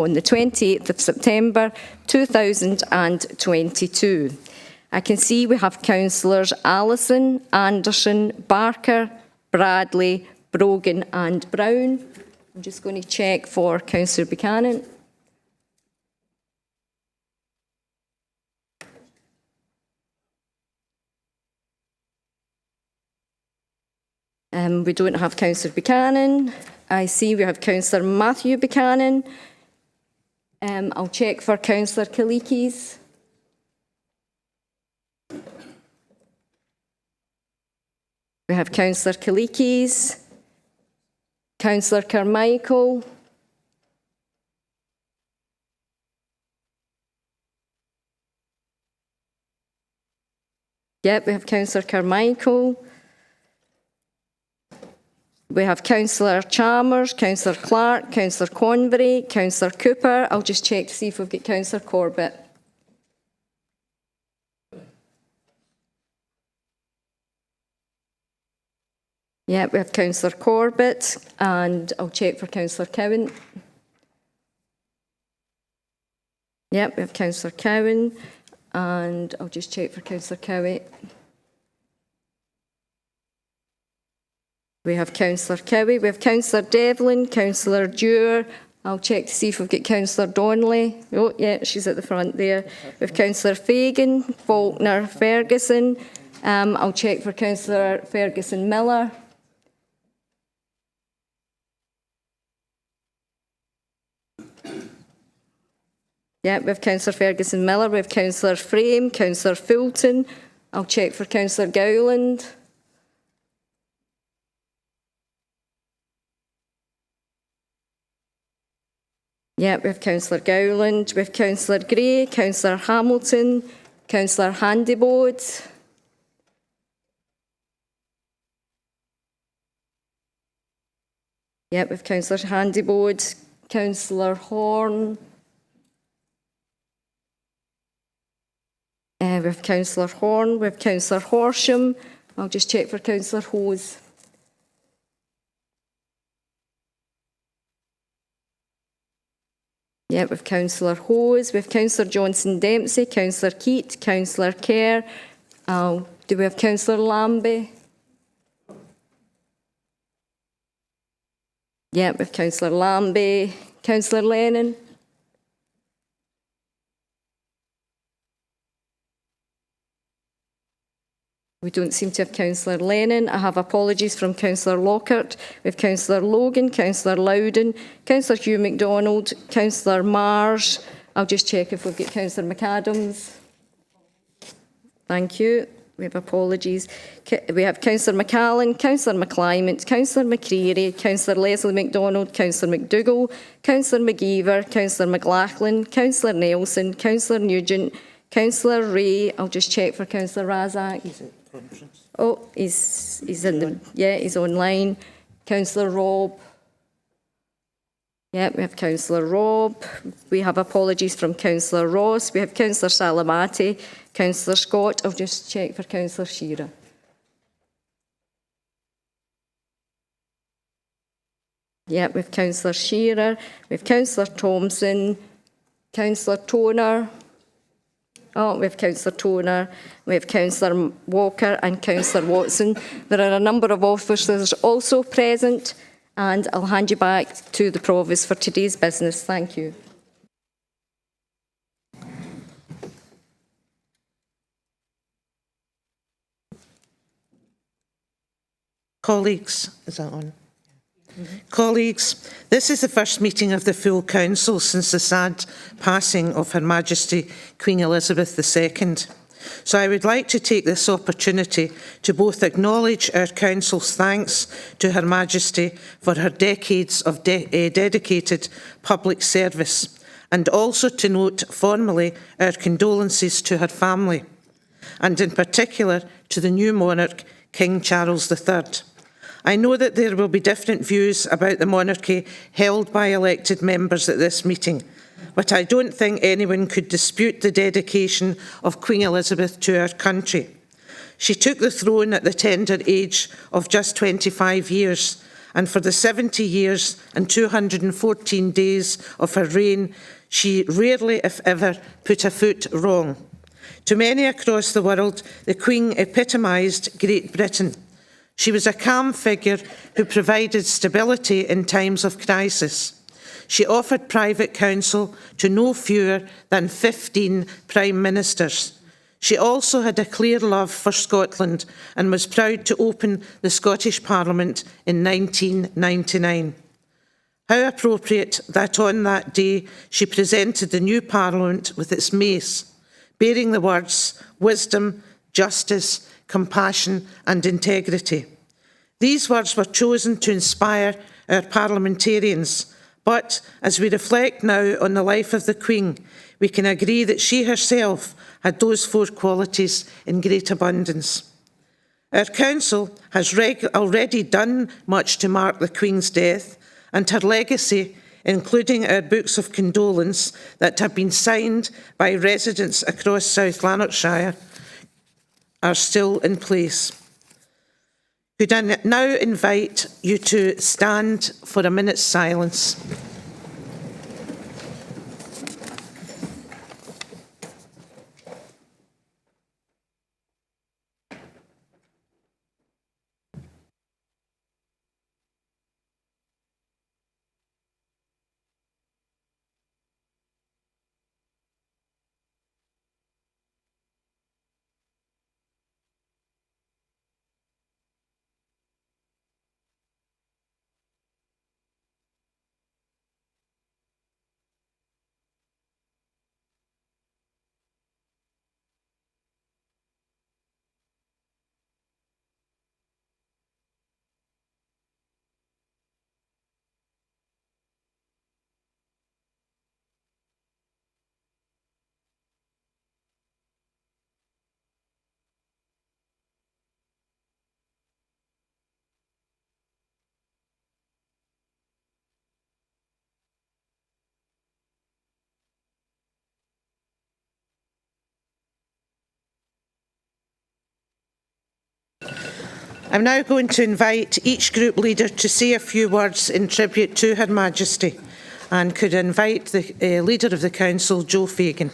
on the 28th of September 2022. I can see we have councillors Allison, Anderson, Barker, Bradley, Brogan and Brown. I'm just going to check for Councillor Buchanan. We don't have Councillor Buchanan. I see we have Councillor Matthew Buchanan. I'll check for Councillor Kalikis. We have Councillor Kalikis, Councillor Carmichael, yep, we have Councillor Carmichael. We have Councillor Chalmers, Councillor Clark, Councillor Convery, Councillor Cooper. I'll just check to see if we've got Councillor Corbett. Yeah, we have Councillor Corbett, and I'll check for Councillor Cowan. Yeah, we have Councillor Cowan, and I'll just check for Councillor Cowan. We have Councillor Cowie, we have Councillor Devlin, Councillor Dewar. I'll check to see if we've got Councillor Donnelly. Oh, yeah, she's at the front there. We have Councillor Fagan, Faulkner, Ferguson. I'll check for Councillor Ferguson Miller. Yeah, we have Councillor Ferguson Miller. We have Councillor Frame, Councillor Fulton. I'll check for Councillor Gowland. Yeah, we have Councillor Gowland, we have Councillor Gray, Councillor Hamilton, Councillor Handybode. Yeah, we have Councillor Handybode, Councillor Horn. We have Councillor Horn, we have Councillor Horsham. I'll just check for Councillor Hose. Yeah, we have Councillor Hose, we have Councillor Johnson-Dempsey, Councillor Keat, Councillor Kerr. Do we have Councillor Lambie? Yeah, we have Councillor Lambie. Councillor Lennon? We don't seem to have Councillor Lennon. I have apologies from Councillor Lockhart. We have Councillor Logan, Councillor Loudon, Councillor Hugh MacDonald, Councillor Marsh. I'll just check if we've got Councillor McAdams. Thank you. We have apologies. We have Councillor McCallan, Councillor McClymont, Councillor McCreary, Councillor Leslie MacDonald, Councillor McDougall, Councillor McGeever, Councillor McLachlan, Councillor Nelson, Councillor Nugent, Councillor Ray. I'll just check for Councillor Razak. Oh, he's in the, yeah, he's online. Councillor Robb. Yeah, we have Councillor Robb. We have apologies from Councillor Ross. We have Councillor Salamati, Councillor Scott. I'll just check for Councillor Shearer. Yeah, we have Councillor Shearer. We have Councillor Thompson, Councillor Toner. Oh, we have Councillor Toner, we have Councillor Walker and Councillor Watson. There are a number of officers also present, and I'll hand you back to the Provost for today's business. Thank you. Colleagues, is that on? Colleagues, this is the first meeting of the full Council since the sad passing of Her Majesty Queen Elizabeth II. So I would like to take this opportunity to both acknowledge our Council's thanks to Her Majesty for her decades of dedicated public service, and also to note formally our condolences to her family, and in particular to the new monarch, King Charles III. I know that there will be different views about the monarchy held by elected members at this meeting, but I don't think anyone could dispute the dedication of Queen Elizabeth to our country. She took the throne at the tender age of just 25 years, and for the 70 years and 214 days of her reign, she rarely, if ever, put a foot wrong. To many across the world, the Queen epitomised Great Britain. She was a calm figure who provided stability in times of crisis. She offered private counsel to no fewer than 15 Prime Ministers. She also had a clear love for Scotland and was proud to open the Scottish Parliament in 1999. How appropriate that on that day she presented the new Parliament with its mace, bearing the words wisdom, justice, compassion and integrity. These words were chosen to inspire our parliamentarians, but as we reflect now on the life of the Queen, we can agree that she herself had those four qualities in great abundance. Our Council has already done much to mark the Queen's death, and her legacy, including our books of condolence that have been signed by residents across South Lanarkshire, are still in place. Could I now invite you to stand for a minute's silence? I'm now going to invite each group leader to say a few words in tribute to Her Majesty, and could invite the Leader of the Council, Joe Fagan.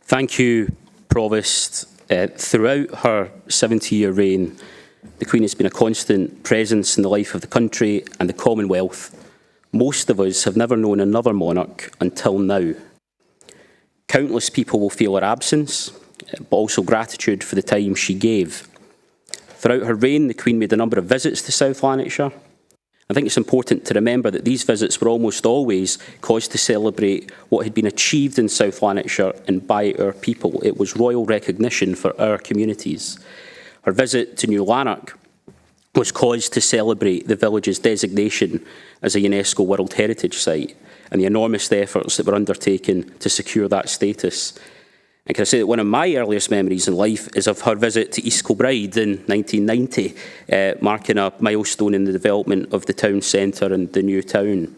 Thank you, Provost. Throughout her 70-year reign, the Queen has been a constant presence in the life of the country and the Commonwealth. Most of us have never known another monarch until now. Countless people will feel her absence, but also gratitude for the time she gave. Throughout her reign, the Queen made a number of visits to South Lanarkshire. I think it's important to remember that these visits were almost always caused to celebrate what had been achieved in South Lanarkshire and by our people. It was royal recognition for our communities. Her visit to New Lanark was caused to celebrate the village's designation as a UNESCO World Heritage Site and the enormous efforts that were undertaken to secure that status. And can I say that one of my earliest memories in life is of her visit to East Kilbride in 1990, marking a milestone in the development of the town centre and the new town.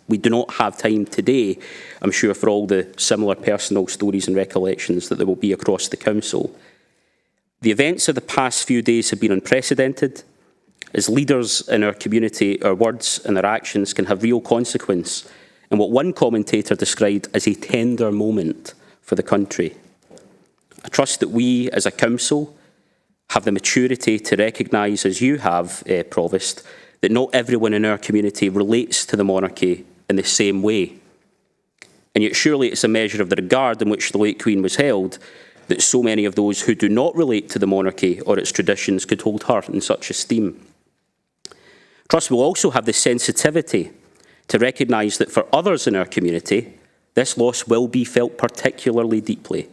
We do not have time today, I'm sure, for all the similar personal stories and recollections that there will be across the Council. The events of the past few days have been unprecedented. As leaders in our community, our words and our actions can have real consequence in what one commentator described as a tender moment for the country. I trust that we as a council have the maturity to recognise, as you have, Provost, that not everyone in our community relates to the monarchy in the same way. And yet surely it's a measure of the regard in which the late Queen was held that so many of those who do not relate to the monarchy or its traditions could hold her in such esteem. Trust we'll also have the sensitivity to recognise that for others in our community, this loss will be felt particularly deeply,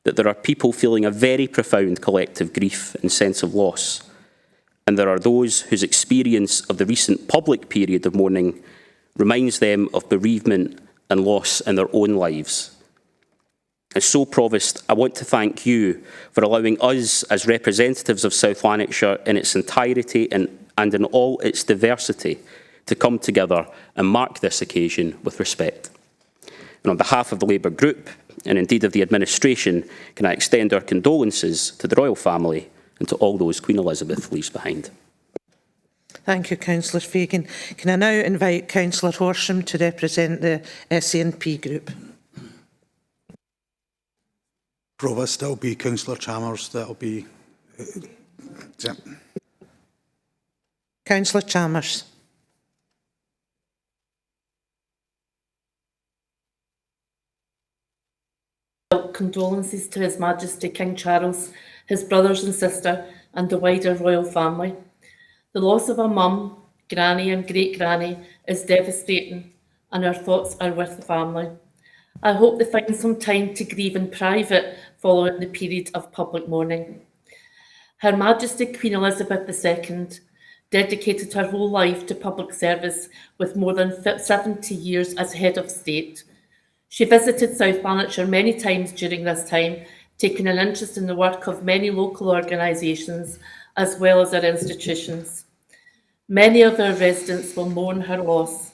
that there are people feeling a very profound collective grief and sense of loss, and there are those whose experience of the recent public period of mourning reminds them of bereavement and loss in their own lives. And so, Provost, I want to thank you for allowing us as representatives of South Lanarkshire in its entirety and in all its diversity to come together and mark this occasion with respect. And on behalf of the Labour Group, and indeed of the administration, can I extend our condolences to the royal family and to all those Queen Elizabeth leaves behind. Thank you, Councillor Fagan. Can I now invite Councillor Horsham to represent the SNP group? Provost, that'll be Councillor Chalmers, that'll be... Councillor Chalmers. Condolences to His Majesty King Charles, his brothers and sister, and the wider royal family. The loss of a mum, granny and great-granny is devastating, and our thoughts are with the family. I hope they find some time to grieve in private following the period of public mourning. Her Majesty Queen Elizabeth II dedicated her whole life to public service with more than 70 years as head of state. She visited South Lanarkshire many times during this time, taking an interest in the work of many local organisations as well as our institutions. Many of our residents will mourn her loss.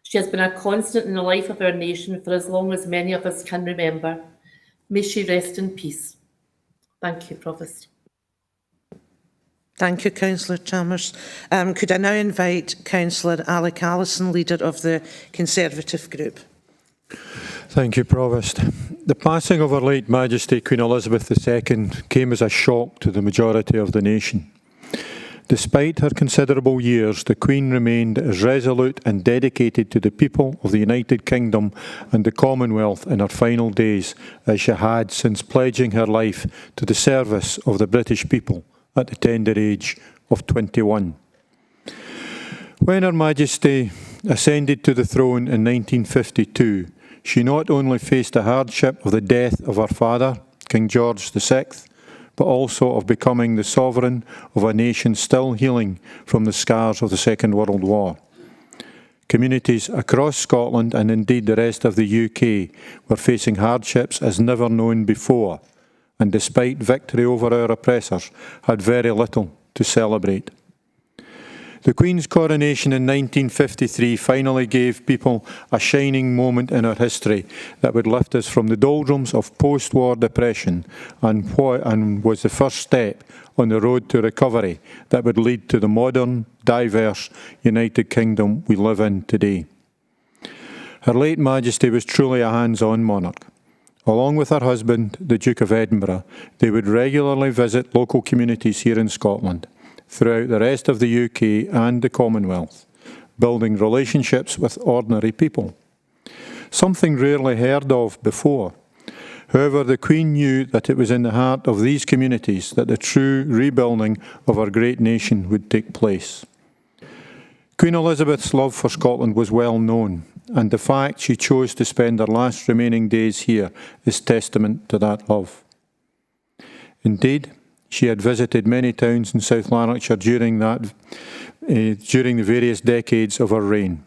She has been a constant in the life of our nation for as long as many of us can remember. May she rest in peace. Thank you, Provost. Thank you, Councillor Chalmers. Could I now invite Councillor Alec Allison, leader of the Conservative group? Thank you, Provost. The passing of Her late Majesty Queen Elizabeth II came as a shock to the majority of the nation. Despite her considerable years, the Queen remained as resolute and dedicated to the people of the United Kingdom and the Commonwealth in her final days as she had since pledging her life to the service of the British people at the tender age of 21. When Her Majesty ascended to the throne in 1952, she not only faced the hardship of the death of her father, King George VI, but also of becoming the sovereign of a nation still healing from the scars of the Second World War. Communities across Scotland and indeed the rest of the UK were facing hardships as never known before, and despite victory over our oppressors, had very little to celebrate. The Queen's coronation in 1953 finally gave people a shining moment in our history that would lift us from the doldrums of post-war depression and was the first step on the road to recovery that would lead to the modern, diverse United Kingdom we live in today. Her late Majesty was truly a hands-on monarch. Along with her husband, the Duke of Edinburgh, they would regularly visit local communities here in Scotland, throughout the rest of the UK and the Commonwealth, building relationships with ordinary people. Something rarely heard of before. However, the Queen knew that it was in the heart of these communities that the true rebuilding of our great nation would take place. Queen Elizabeth's love for Scotland was well known, and the fact she chose to spend her last remaining days here is testament to that love. Indeed, she had visited many towns in South Lanarkshire during the various decades of her reign.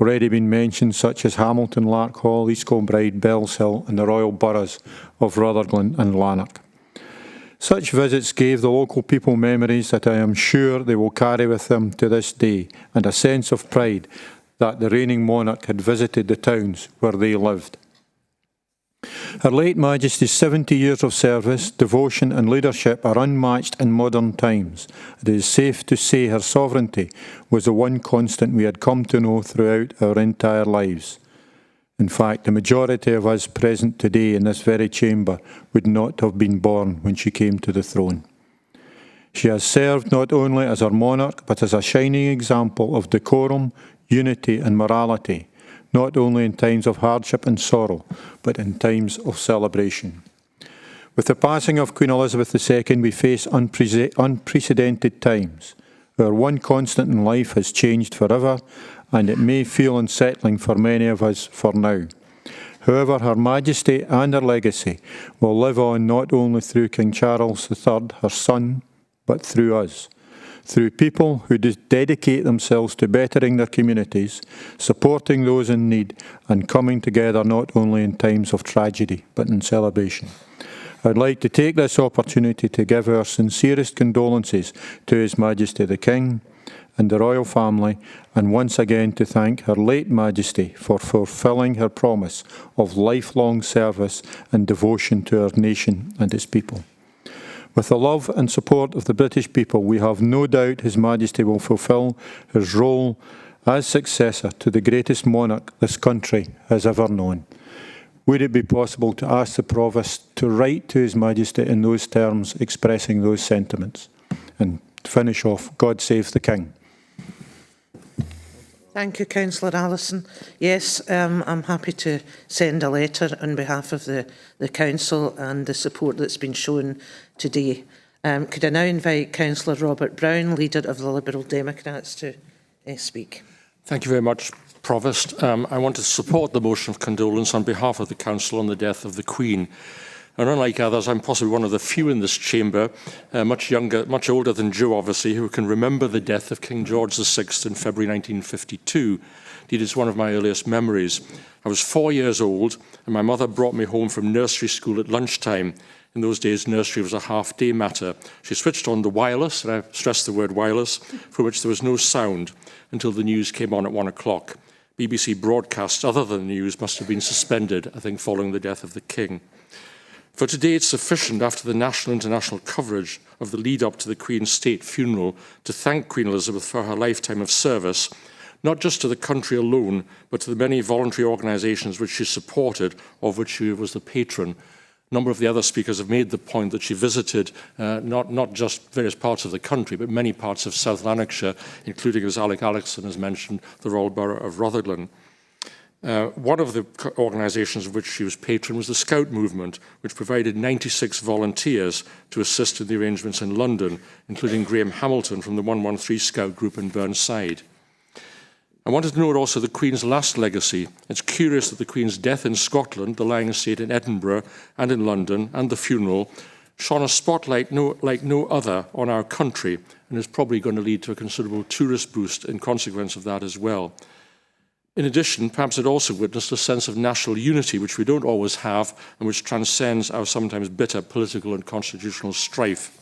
Already been mentioned, such as Hamilton, Larkhall, East Kilbride, Bellshill and the royal boroughs of Rutherglen and Lanark. Such visits gave the local people memories that I am sure they will carry with them to this day, and a sense of pride that the reigning monarch had visited the towns where they lived. Her late Majesty's 70 years of service, devotion and leadership are unmatched in modern times. It is safe to say her sovereignty was the one constant we had come to know throughout our entire lives. In fact, the majority of us present today in this very chamber would not have been born when she came to the throne. She has served not only as our monarch, but as a shining example of decorum, unity and morality, not only in times of hardship and sorrow, but in times of celebration. With the passing of Queen Elizabeth II, we face unprecedented times. Our one constant in life has changed forever, and it may feel unsettling for many of us for now. However, Her Majesty and her legacy will live on not only through King Charles III, her son, but through us. Through people who dedicate themselves to bettering their communities, supporting those in need, and coming together not only in times of tragedy, but in celebration. I'd like to take this opportunity to give our sincerest condolences to His Majesty the King and the royal family, and once again to thank Her late Majesty for fulfilling her promise of lifelong service and devotion to our nation and its people. With the love and support of the British people, we have no doubt His Majesty will fulfil his role as successor to the greatest monarch this country has ever known. Would it be possible to ask the Provost to write to His Majesty in those terms expressing those sentiments? And to finish off, God save the King. Thank you, Councillor Allison. Yes, I'm happy to send a letter on behalf of the Council and the support that's been shown today. Could I now invite Councillor Robert Brown, Leader of the Liberal Democrats, to speak? Thank you very much, Provost. I want to support the motion of condolence on behalf of the Council on the death of the Queen. And unlike others, I'm possibly one of the few in this chamber, much older than Joe, obviously, who can remember the death of King George VI in February 1952. Indeed, it's one of my earliest memories. I was 4 years old, and my mother brought me home from nursery school at lunchtime. In those days, nursery was a half-day matter. She switched on the wireless, and I stress the word wireless, for which there was no sound until the news came on at 1 o'clock. BBC broadcasts other than the news must have been suspended, I think, following the death of the King. For today, it's sufficient, after the national and international coverage of the lead-up to the Queen's state funeral, to thank Queen Elizabeth for her lifetime of service, not just to the country alone, but to the many voluntary organisations which she supported, of which she was the patron. A number of the other speakers have made the point that she visited not just various parts of the country, but many parts of South Lanarkshire, including, as Alec Alexson has mentioned, the Royal Borough of Rutherglen. One of the organisations of which she was patron was the Scout Movement, which provided 96 volunteers to assist in the arrangements in London, including Graham Hamilton from the 113 Scout Group in Burnside. I wanted to note also the Queen's last legacy. It's curious that the Queen's death in Scotland, the lying estate in Edinburgh and in London, and the funeral shone a spotlight like no other on our country, and is probably going to lead to a considerable tourist boost in consequence of that as well. In addition, perhaps it also witnessed a sense of national unity, which we don't always have, and which transcends our sometimes bitter political and constitutional strife.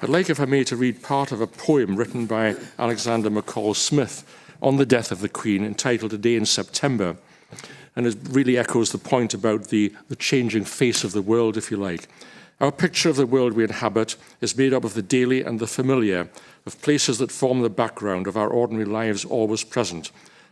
I'd like, if I may, to read part of a poem written by Alexander McCall Smith on the death of the Queen, entitled A Day in September. And it really echoes the point about the changing face of the world, if you like. Our picture of the world we inhabit is made up of the daily and the familiar, of places that form the background of our ordinary lives always present.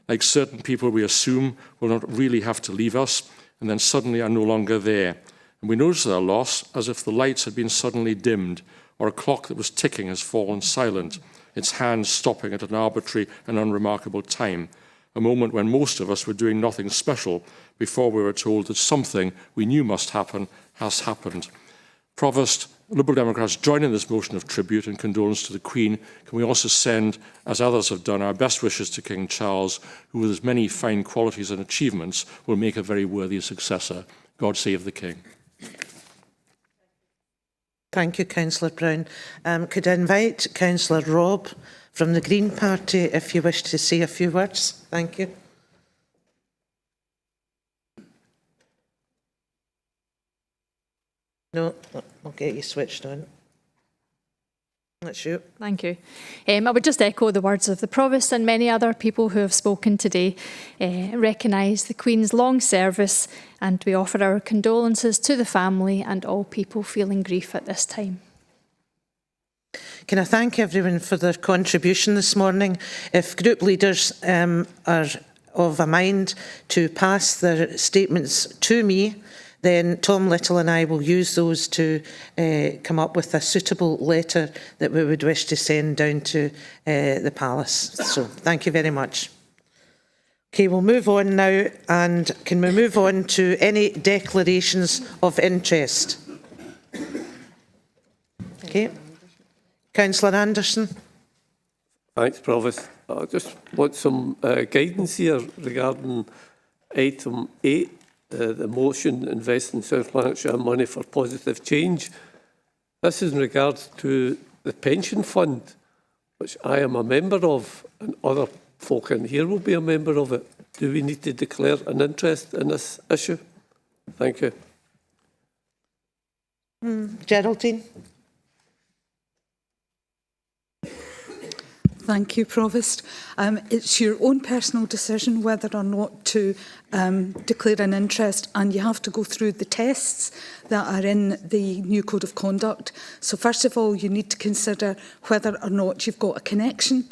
Like certain people we assume will not really have to leave us, and then suddenly are no longer there. And we notice their loss as if the lights had been suddenly dimmed, or a clock that was ticking has fallen silent, its hands stopping at an arbitrary and unremarkable time, a moment when most of us were doing nothing special before we were told that something we knew must happen has happened. Provost, Liberal Democrats join in this motion of tribute and condolence to the Queen. Can we also send, as others have done, our best wishes to King Charles, who with his many fine qualities and achievements will make a very worthy successor. God save the King. Thank you, Councillor Brown. Could I invite Councillor Robb from the Green Party if you wish to say a few words? Thank you. No, I'll get you switched on. That's you. Thank you. I would just echo the words of the Provost and many other people who have spoken today, recognise the Queen's long service, and we offer our condolences to the family and all people feeling grief at this time. Can I thank everyone for their contribution this morning? If group leaders are of a mind to pass their statements to me, then Tom Little and I will use those to come up with a suitable letter that we would wish to send down to the Palace. So thank you very much. Okay, we'll move on now, and can we move on to any declarations of interest? Okay. Councillor Anderson. Thanks, Provost. I just want some guidance here regarding item 8. The motion investing South Lanarkshire money for positive change. This is in regards to the pension fund, which I am a member of, and other folk in here will be a member of it. Do we need to declare an interest in this issue? Thank you. Thank you, Provost. It's your own personal decision whether or not to declare an interest, and you have to go through the tests that are in the new Code of Conduct. So first of all, you need to consider whether or not you've got a connection,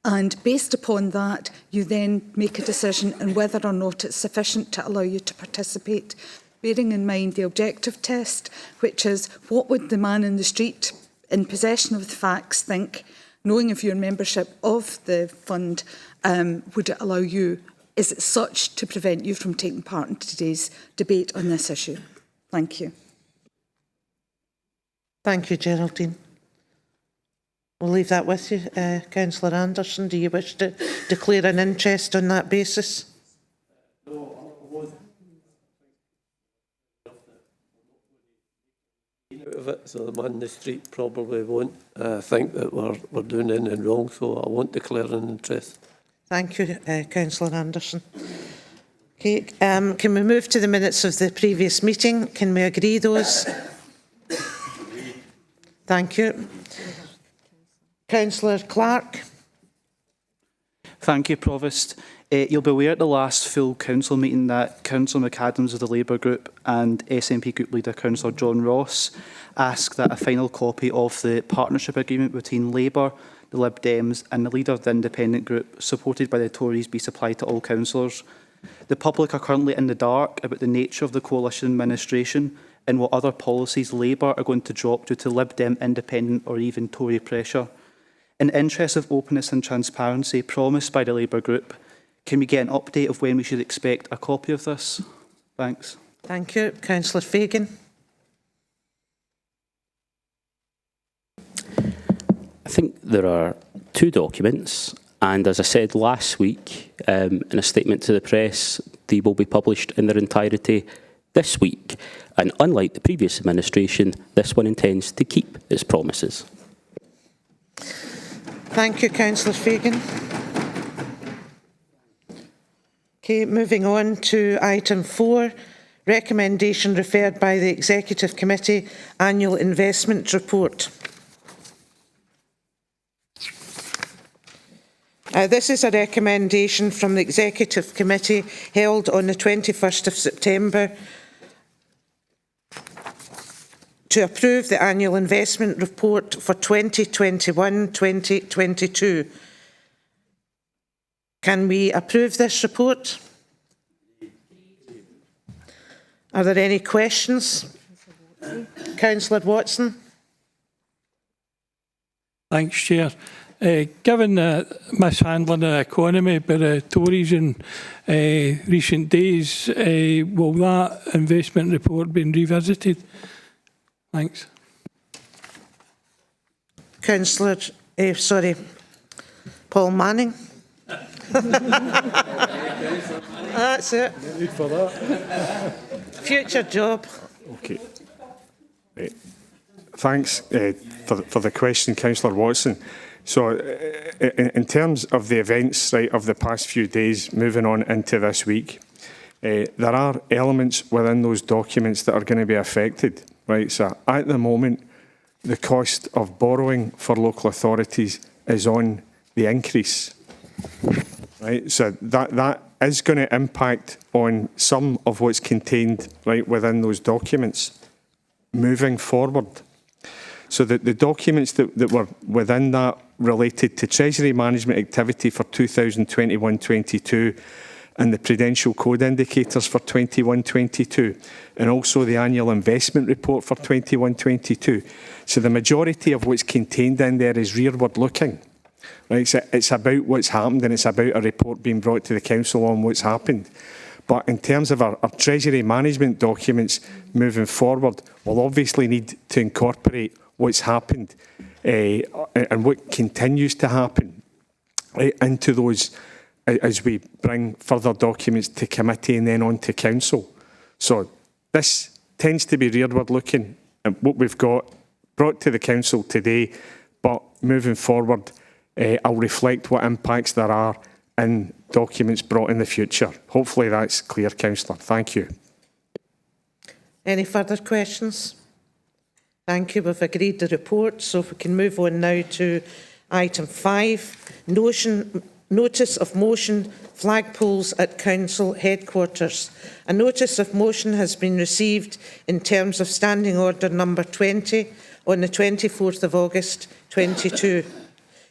and based upon that, you then make a decision on whether or not it's sufficient to allow you to participate, bearing in mind the objective test, which is what would the man in the street in possession of the facts think, knowing of your membership of the fund, would it allow you, is it such to prevent you from taking part in today's debate on this issue? Thank you. Thank you, Geraldine. We'll leave that with you. Councillor Anderson, do you wish to declare an interest on that basis? Of it, so the man in the street probably won't think that we're doing anything wrong, so I won't declare an interest. Thank you, Councillor Anderson. Okay, can we move to the minutes of the previous meeting? Can we agree those? Thank you. Councillor Clark. Thank you, Provost. You'll be aware at the last full council meeting that Councillor McAdams of the Labour Group and SNP Group Leader Councillor John Ross asked that a final copy of the partnership agreement between Labour, the Lib Dems and the Leader of the Independent Group, supported by the Tories, be supplied to all councillors. The public are currently in the dark about the nature of the coalition administration and what other policies Labour are going to drop due to Lib Dem, Independent or even Tory pressure. In the interest of openness and transparency promised by the Labour Group, can we get an update of when we should expect a copy of this? Thanks. Thank you. Councillor Fagan. I think there are two documents, and as I said last week in a statement to the press, they will be published in their entirety this week. And unlike the previous administration, this one intends to keep its promises. Thank you, Councillor Fagan. Okay, moving on to item 4, recommendation referred by the Executive Committee Annual Investment Report. This is a recommendation from the Executive Committee held on the 21st of September to approve the Annual Investment Report for 2021-2022. Can we approve this report? Are there any questions? Councillor Watson. Thanks, Chair. Given the mishandling of the economy by the Tories in recent days, will that investment report be revisited? Thanks. Councillor, Paul Manning. That's it. Need for that. Future job. Okay. Right. Thanks for the question, Councillor Watson. So, in terms of the events of the past few days, moving on into this week, there are elements within those documents that are going to be affected. Right. So, at the moment, the cost of borrowing for local authorities is on the increase. Right. So that is going to impact on some of what's contained within those documents moving forward. So the documents that were within that related to Treasury management activity for 2021-22 and the Prudential Code indicators for 21-22 and also the annual investment report for 21-22. So the majority of what's contained in there is rearward looking. Right, so it's about what's happened and it's about a report being brought to the Council on what's happened. But in terms of our Treasury management documents moving forward, we'll obviously need to incorporate what's happened and what continues to happen into those as we bring further documents to committee and then on to Council. So this tends to be rearward looking at what we've got brought to the Council today, but moving forward, I'll reflect what impacts there are in documents brought in the future. Hopefully that's clear, Councillor. Thank you. Any further questions? Thank you. We've agreed the report, so if we can move on now to Item 5, notice of motion, flagpoles at council headquarters. A notice of motion has been received in terms of Standing Order number 20 on the 24th of August 22.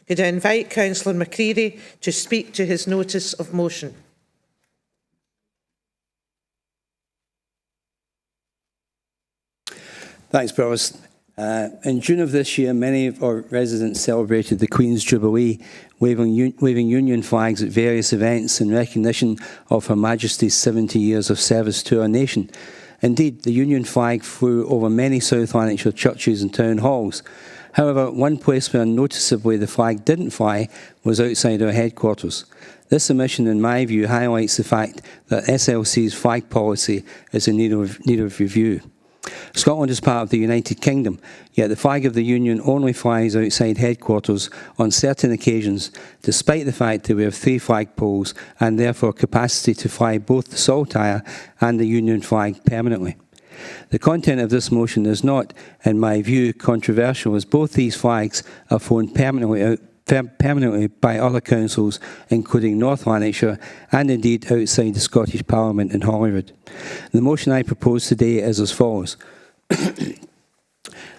Could I invite Councillor McCreary to speak to his notice of motion? Thanks, Provost. In June of this year, many of our residents celebrated the Queen's Jubilee, waving Union flags at various events in recognition of Her Majesty's 70 years of service to our nation. Indeed, the Union flag flew over many South Lanarkshire churches and town halls. However, one place where noticeably the flag didn't fly was outside our headquarters. This omission, in my view, highlights the fact that SLC's flag policy is in need of review. Scotland is part of the United Kingdom, yet the flag of the Union only flies outside headquarters on certain occasions, despite the fact that we have 3 flagpoles and therefore capacity to fly both the Saltire and the Union flag permanently. The content of this motion is not, in my view, controversial, as both these flags are flown permanently by other councils, including North Lanarkshire and indeed outside the Scottish Parliament in Holyrood. The motion I propose today is as follows.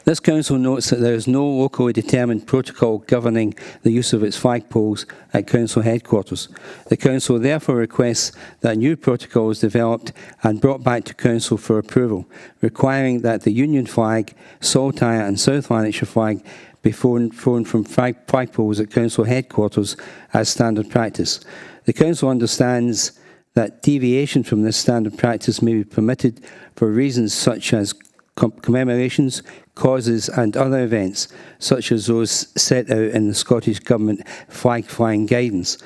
This council notes that there is no locally determined protocol governing the use of its flagpoles at council headquarters. The council therefore requests that a new protocol is developed and brought back to council for approval, requiring that the Union flag, Saltire and South Lanarkshire flag be flown from flagpoles at council headquarters as standard practice. The council understands that deviation from this standard practice may be permitted for reasons such as commemorations, causes and other events, such as those set out in the Scottish Government flag flying guidance,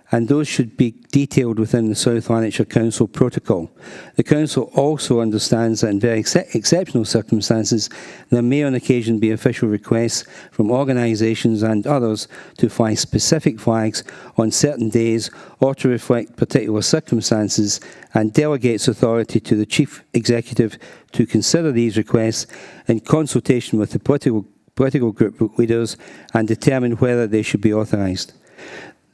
and those should be detailed within the South Lanarkshire Council protocol. The Council also understands that in very exceptional circumstances, there may on occasion be official requests from organisations and others to fly specific flags on certain days or to reflect particular circumstances, and delegates authority to the Chief Executive to consider these requests in consultation with the political group leaders and determine whether they should be authorised.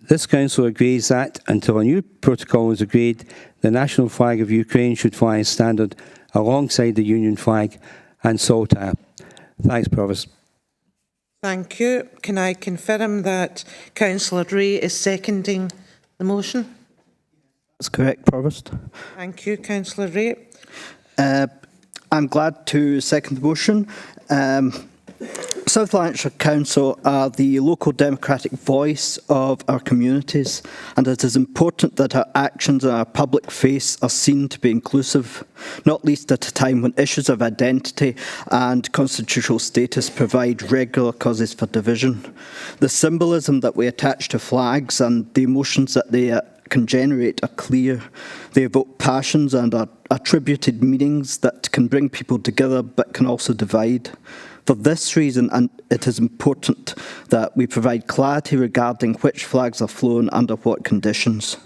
This Council agrees that, until a new protocol is agreed, the national flag of Ukraine should fly as standard alongside the Union flag and Saltire. Thanks, Provost. Thank you. Can I confirm that Councillor Ray is seconding the motion? That's correct, Provost. Thank you, Councillor Ray. I'm glad to second the motion. South Lanarkshire Council are the local democratic voice of our communities, and it is important that our actions and our public face are seen to be inclusive, not least at a time when issues of identity and constitutional status provide regular causes for division. The symbolism that we attach to flags and the emotions that they can generate are clear. They evoke passions and are attributed meanings that can bring people together but can also divide. For this reason, and it is important that we provide clarity regarding which flags are flown under what conditions.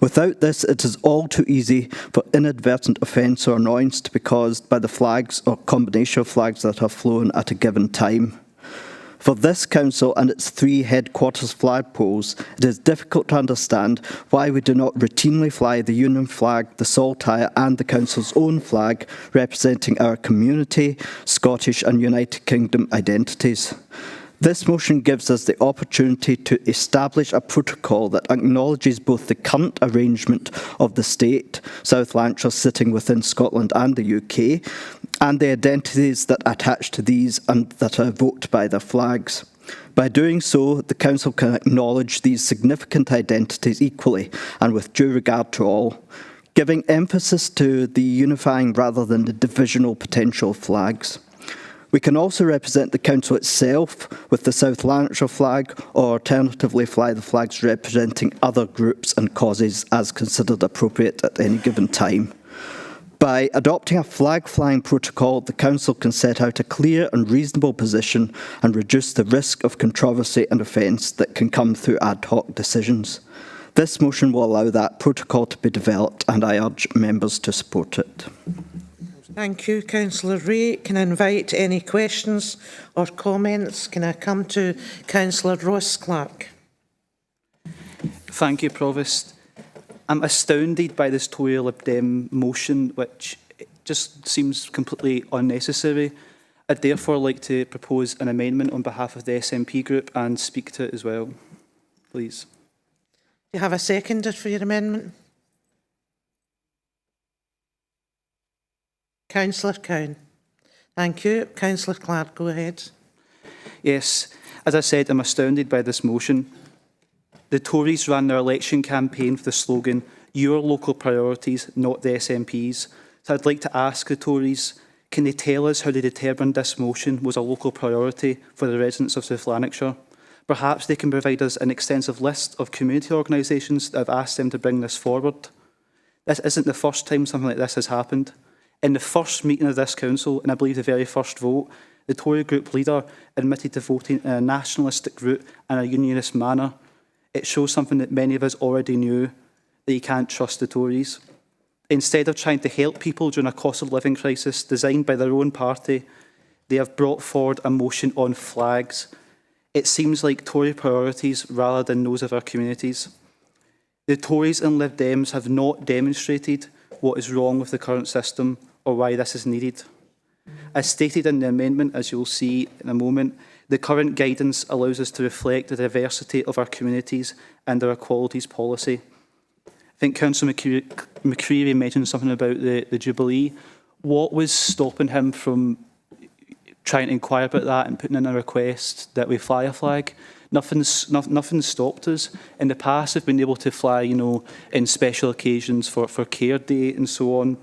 Without this, it is all too easy for inadvertent offence or annoyance to be caused by the flags or combination of flags that are flown at a given time. For this Council and its 3 headquarters flagpoles, it is difficult to understand why we do not routinely fly the Union flag, the Saltire and the Council's own flag, representing our community, Scottish and United Kingdom identities. This motion gives us the opportunity to establish a protocol that acknowledges both the current arrangement of the state, South Lanarkshire sitting within Scotland and the UK, and the identities that attach to these and that are evoked by their flags. By doing so, the Council can acknowledge these significant identities equally and with due regard to all, giving emphasis to the unifying rather than the divisional potential of flags. We can also represent the Council itself with the South Lanarkshire flag, or alternatively fly the flags representing other groups and causes as considered appropriate at any given time. By adopting a flag flying protocol, the Council can set out a clear and reasonable position and reduce the risk of controversy and offence that can come through ad hoc decisions. This motion will allow that protocol to be developed, and I urge members to support it. Thank you, Councillor Ray. Can I invite any questions or comments? Can I come to Councillor Ross-Clark? Thank you, Provost. I'm astounded by this Tory Lib Dem motion, which just seems completely unnecessary. I'd therefore like to propose an amendment on behalf of the SNP group and speak to it as well, please. Do you have a seconder for your amendment? Councillor Cowan. Thank you. Councillor Clark, go ahead. Yes, as I said, I'm astounded by this motion. The Tories ran their election campaign with the slogan, "Your local priorities, not the SNP's." So I'd like to ask the Tories, can they tell us how they determined this motion was a local priority for the residents of South Lanarkshire? Perhaps they can provide us an extensive list of community organisations that have asked them to bring this forward. This isn't the first time something like this has happened. In the first meeting of this council, and I believe the very first vote, the Tory group leader admitted to voting in a nationalistic route and a unionist manner. It shows something that many of us already knew, that you can't trust the Tories. Instead of trying to help people during a cost of living crisis designed by their own party, they have brought forward a motion on flags. It seems like Tory priorities rather than those of our communities. The Tories and Lib Dems have not demonstrated what is wrong with the current system or why this is needed. As stated in the amendment, as you'll see in a moment, the current guidance allows us to reflect the diversity of our communities and our equalities policy. I think Councillor McCreary mentioned something about the Jubilee. What was stopping him from trying to inquire about that and putting in a request that we fly a flag? Nothing stopped us. In the past, we've been able to fly, in special occasions for Care Day and so on.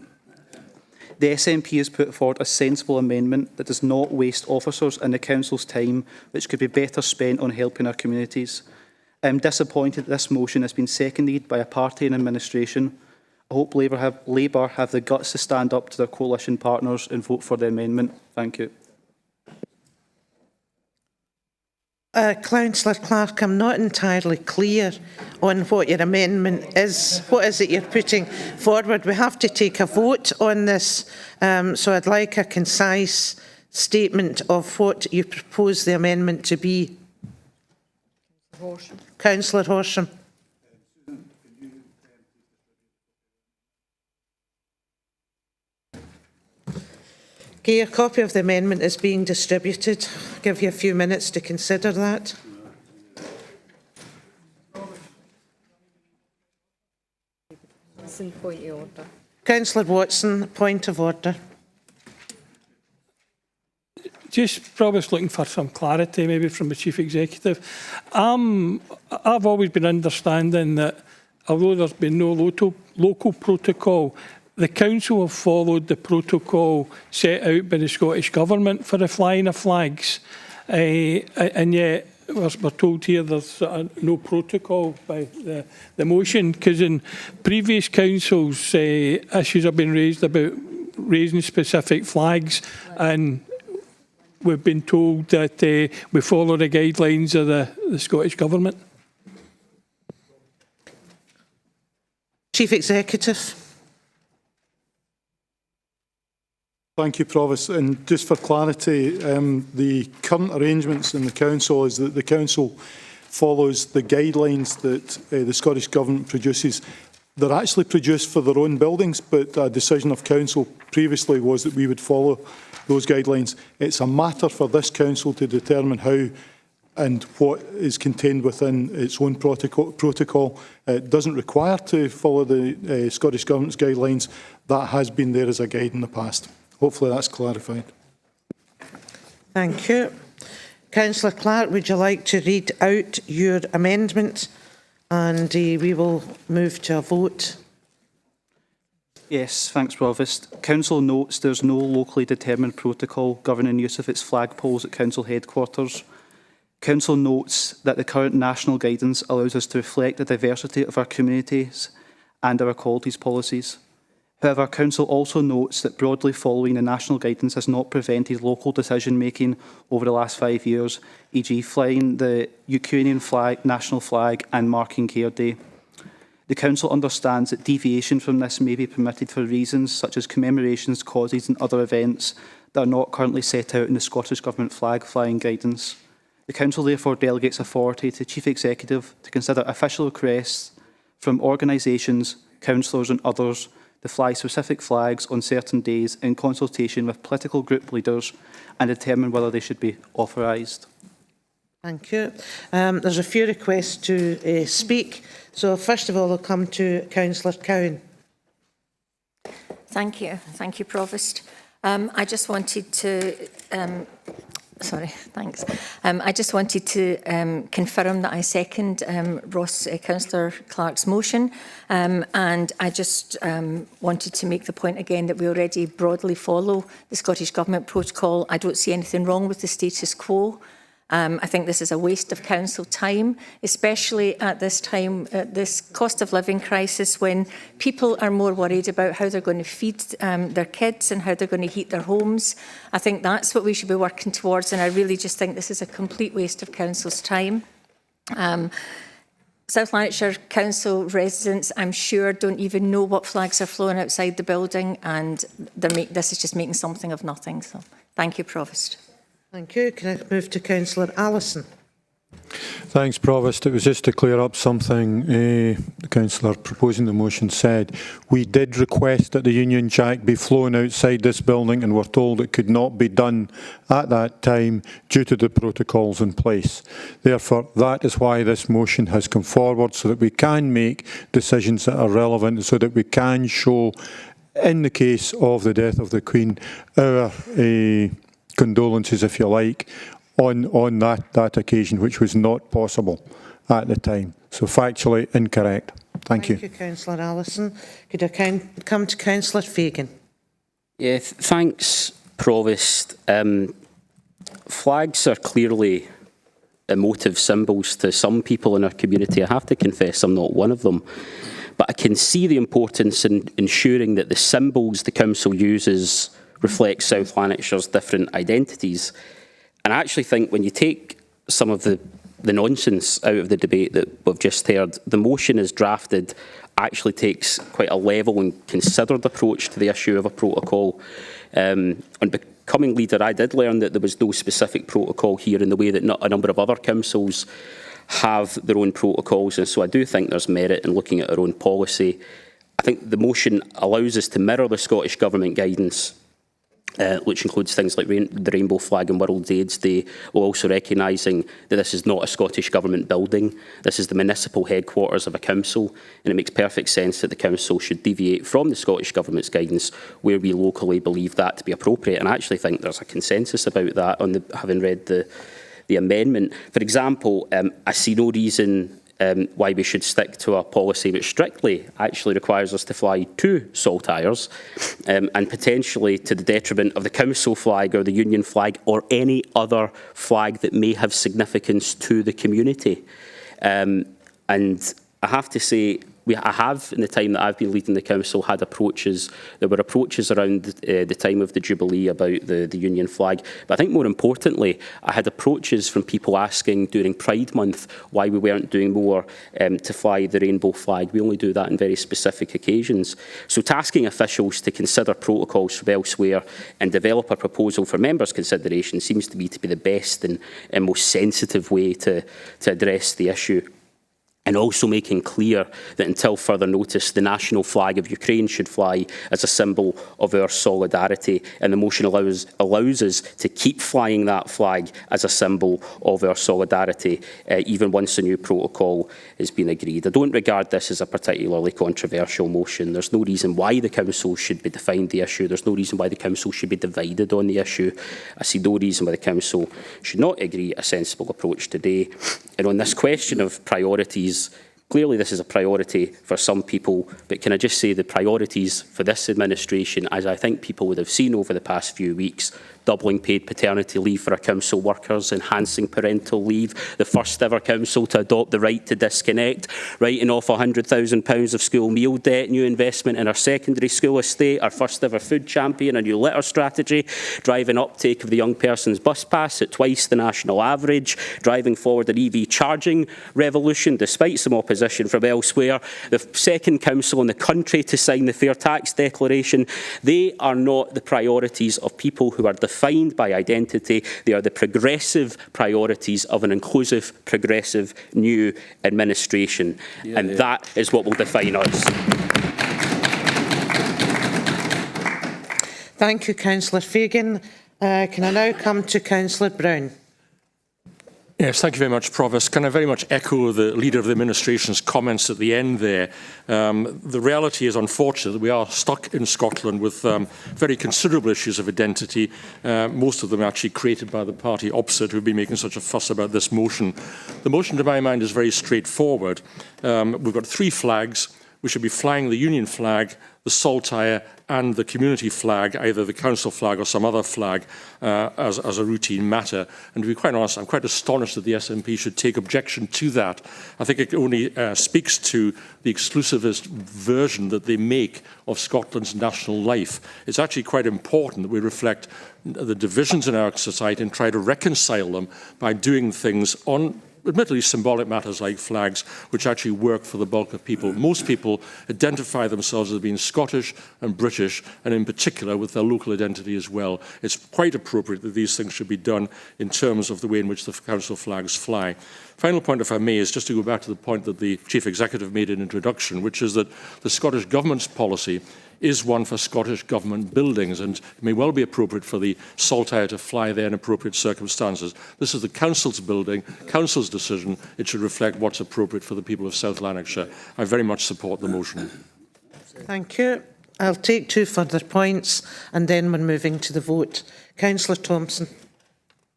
The SNP has put forward a sensible amendment that does not waste officers and the council's time, which could be better spent on helping our communities. I'm disappointed that this motion has been seconded by a party in administration. I hope Labour have the guts to stand up to their coalition partners and vote for the amendment. Thank you. Councillor Clark, I'm not entirely clear on what your amendment is. What is it you're putting forward? We have to take a vote on this, so I'd like a concise statement of what you propose the amendment to be. Councillor Horsham. Okay, a copy of the amendment is being distributed. I'll give you a few minutes to consider that. Point of order. Councillor Watson, point of order. Just probably looking for some clarity maybe from the Chief Executive. I've always been understanding that although there's been no local protocol, the Council have followed the protocol set out by the Scottish Government for the flying of flags. And yet we're told here there's no protocol by the motion, because in previous councils issues have been raised about raising specific flags, and we've been told that we follow the guidelines of the Scottish Government. Chief Executive. Thank you, Provost. And just for clarity, the current arrangements in the Council is that the Council follows the guidelines that the Scottish Government produces. They're actually produced for their own buildings, but a decision of Council previously was that we would follow those guidelines. It's a matter for this Council to determine how and what is contained within its own protocol. It doesn't require to follow the Scottish Government's guidelines. That has been there as a guide in the past. Hopefully that's clarified. Thank you. Councillor Clark, would you like to read out your amendment, and we will move to a vote? Yes, thanks, Provost. Council notes there's no locally determined protocol governing use of its flagpoles at Council headquarters. Council notes that the current national guidance allows us to reflect the diversity of our communities and our equalities policies. However, Council also notes that broadly following the national guidance has not prevented local decision-making over the last 5 years, e.g. flying the Ukrainian flag, national flag and marking Care Day. The Council understands that deviation from this may be permitted for reasons such as commemorations, causes and other events that are not currently set out in the Scottish Government flag flying guidance. The Council therefore delegates authority to the Chief Executive to consider official requests from organisations, councillors and others to fly specific flags on certain days in consultation with political group leaders and determine whether they should be authorised. Thank you. There's a few requests to speak. So first of all, I'll come to Councillor Cowan. Thank you, Provost. I just wanted to, I just wanted to confirm that I second Councillor Clark's motion, and I just wanted to make the point again that we already broadly follow the Scottish Government protocol. I don't see anything wrong with the status quo. I think this is a waste of council time, especially at this time, this cost of living crisis, when people are more worried about how they're going to feed their kids and how they're going to heat their homes. I think that's what we should be working towards, and I really just think this is a complete waste of council's time. South Lanarkshire Council residents, I'm sure, don't even know what flags are flown outside the building, and this is just making something of nothing. So, thank you, Provost. Thank you. Can I move to Councillor Allison? Thanks, Provost. It was just to clear up something the councillor proposing the motion said. We did request that the Union Jack be flown outside this building and were told it could not be done at that time due to the protocols in place. Therefore, that is why this motion has come forward, so that we can make decisions that are relevant, so that we can show, in the case of the death of the Queen, our condolences, if you like, on that occasion, which was not possible at the time. So factually incorrect. Thank you. Thank you, Councillor Allison. Could I come to Councillor Fagan? Yeah, thanks, Provost. Flags are clearly emotive symbols to some people in our community. I have to confess I'm not one of them. But I can see the importance in ensuring that the symbols the council uses reflect South Lanarkshire's different identities. And I actually think when you take some of the nonsense out of the debate that we've just heard, the motion as drafted actually takes quite a level and considered approach to the issue of a protocol. And becoming leader, I did learn that there was no specific protocol here in the way that a number of other councils have their own protocols. And so I do think there's merit in looking at our own policy. I think the motion allows us to mirror the Scottish Government guidance, which includes things like the Rainbow Flag and World AIDS Day, while also recognising that this is not a Scottish Government building. This is the municipal headquarters of a council, and it makes perfect sense that the council should deviate from the Scottish Government's guidance where we locally believe that to be appropriate. And I actually think there's a consensus about that, having read the amendment. For example, I see no reason why we should stick to a policy which strictly actually requires us to fly 2 saltires, and potentially to the detriment of the council flag or the union flag or any other flag that may have significance to the community. And I have to say, I have, in the time that I've been leading the council, had approaches. There were approaches around the time of the Jubilee about the Union flag. But I think more importantly, I had approaches from people asking during Pride Month why we weren't doing more to fly the rainbow flag. We only do that on very specific occasions. So tasking officials to consider protocols from elsewhere and develop a proposal for members' consideration seems to be the best and most sensitive way to address the issue. And also making clear that until further notice, the national flag of Ukraine should fly as a symbol of our solidarity. And the motion allows us to keep flying that flag as a symbol of our solidarity, even once a new protocol has been agreed. I don't regard this as a particularly controversial motion. There's no reason why the council should be defined the issue. There's no reason why the council should be divided on the issue. I see no reason why the council should not agree a sensible approach today. And on this question of priorities, clearly this is a priority for some people, but can I just say the priorities for this administration, as I think people would have seen over the past few weeks, doubling paid paternity leave for our council workers, enhancing parental leave, the first ever council to adopt the right to disconnect, writing off £100,000 of school meal debt, new investment in our secondary school estate, our first ever food champion, a new litter strategy, driving uptake of the young person's bus pass at twice the national average, driving forward an EV charging revolution despite some opposition from elsewhere, the second council in the country to sign the Fair Tax Declaration. They are not the priorities of people who are defined by identity. They are the progressive priorities of an inclusive, progressive new administration. And that is what will define us. Thank you, Councillor Fagan. Can I now come to Councillor Brown? Yes, thank you very much, Provost. Can I very much echo the Leader of the Administration's comments at the end there. The reality is, unfortunately, we are stuck in Scotland with very considerable issues of identity, most of them actually created by the party opposite who have been making such a fuss about this motion. The motion, to my mind, is very straightforward. We've got 3 flags. We should be flying the Union flag, the Saltire and the community flag, either the council flag or some other flag, as a routine matter. And to be quite honest, I'm quite astonished that the SNP should take objection to that. I think it only speaks to the exclusivist version that they make of Scotland's national life. It's actually quite important that we reflect the divisions in our society and try to reconcile them by doing things on admittedly symbolic matters like flags, which actually work for the bulk of people. Most people identify themselves as being Scottish and British, and in particular with their local identity as well. It's quite appropriate that these things should be done in terms of the way in which the council flags fly. Final point, if I may, is just to go back to the point that the Chief Executive made in introduction, which is that the Scottish Government's policy is one for Scottish Government buildings, and it may well be appropriate for the Saltire to fly there in appropriate circumstances. This is the Council's building, Council's decision. It should reflect what's appropriate for the people of South Lanarkshire. I very much support the motion. Thank you. I'll take 2 further points and then we're moving to the vote. Councillor Thompson.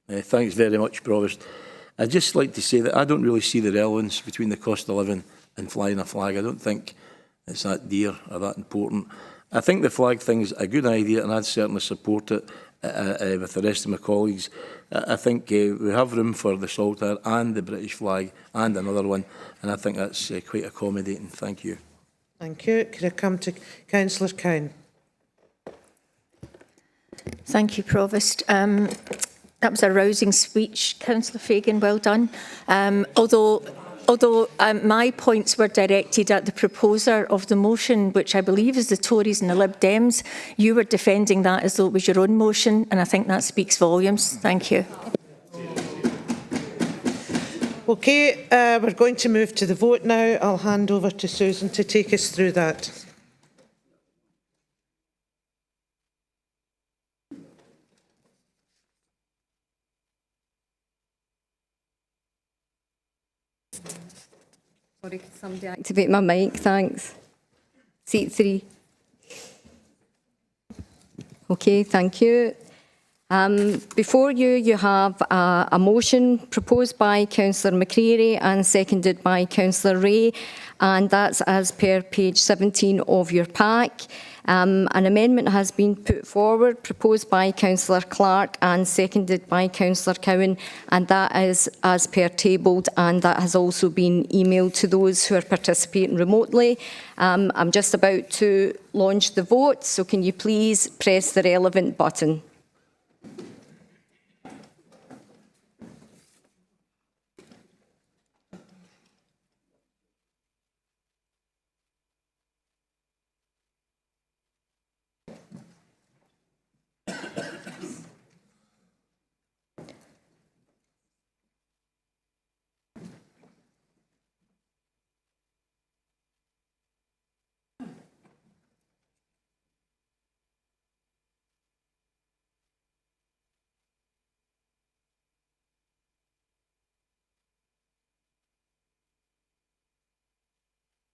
Thanks very much, Provost. I'd just like to say that I don't really see the relevance between the cost of living and flying a flag. I don't think it's that dear or that important. I think the flag thing is a good idea, and I'd certainly support it with the rest of my colleagues. I think we have room for the Saltire and the British flag and another one, and I think that's quite accommodating. Thank you. Thank you. Could I come to Councillor Cowan? Thank you, Provost. That was a rousing speech, Councillor Fagan, well done. Although my points were directed at the proposer of the motion, which I believe is the Tories and the Lib Dems, you were defending that as though it was your own motion, and I think that speaks volumes. Thank you. Okay, we're going to move to the vote now. I'll hand over to Susan to take us through that. Sorry, could somebody activate my mic? Thanks. Seat 3. Okay, thank you. Before you have a motion proposed by Councillor McCreary and seconded by Councillor Ray, and that's as per page 17 of your pack. An amendment has been put forward, proposed by Councillor Clark and seconded by Councillor Cowan, and that is as per tabled, and that has also been emailed to those who are participating remotely. I'm just about to launch the vote, so can you please press the relevant button?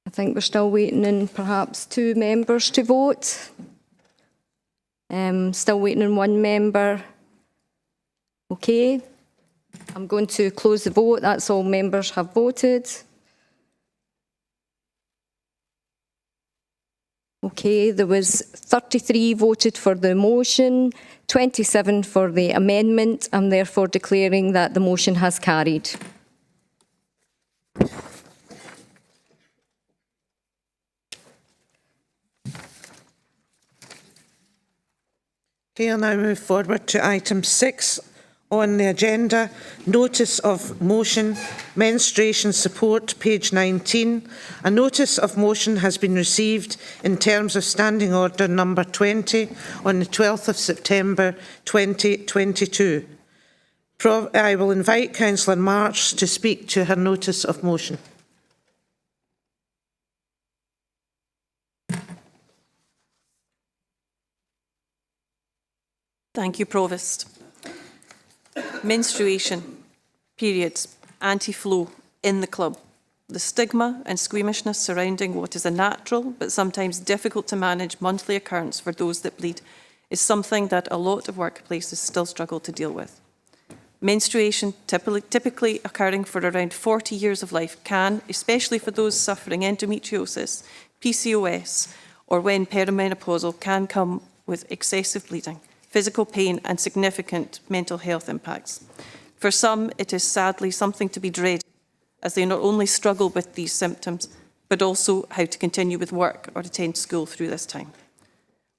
I think we're still waiting on perhaps 2 members to vote. Still waiting on 1 member. Okay. I'm going to close the vote. That's all members have voted. Okay, there was 33 voted for the motion, 27 for the amendment. I'm therefore declaring that the motion has carried. Okay, I'll now move forward to item 6 on the agenda, notice of motion, menstruation support, page 19. A notice of motion has been received in terms of standing order number 20 on the 12th of September 2022. I will invite Councillor Marsh to speak to her notice of motion. Thank you, Provost. Menstruation, periods, anti-flow in the club. The stigma and squeamishness surrounding what is a natural but sometimes difficult to manage monthly occurrence for those that bleed is something that a lot of workplaces still struggle to deal with. Menstruation, typically occurring for around 40 years of life, can, especially for those suffering endometriosis, PCOS, or when perimenopausal, can come with excessive bleeding, physical pain and significant mental health impacts. For some, it is sadly something to be dreaded, as they not only struggle with these symptoms, but also how to continue with work or attend school through this time.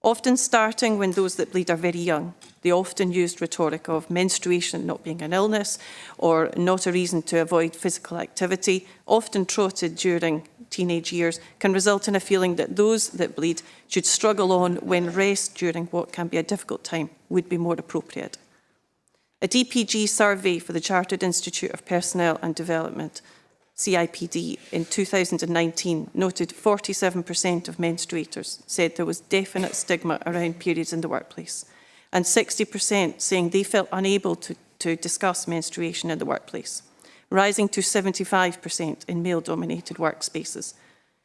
Often starting when those that bleed are very young, the often used rhetoric of menstruation not being an illness or not a reason to avoid physical activity, often trotted during teenage years, can result in a feeling that those that bleed should struggle on when rest during what can be a difficult time would be more appropriate. A DPG survey for the Chartered Institute of Personnel and Development, CIPD, in 2019 noted 47% of menstruators said there was definite stigma around periods in the workplace, and 60% saying they felt unable to discuss menstruation in the workplace, rising to 75% in male-dominated workspaces.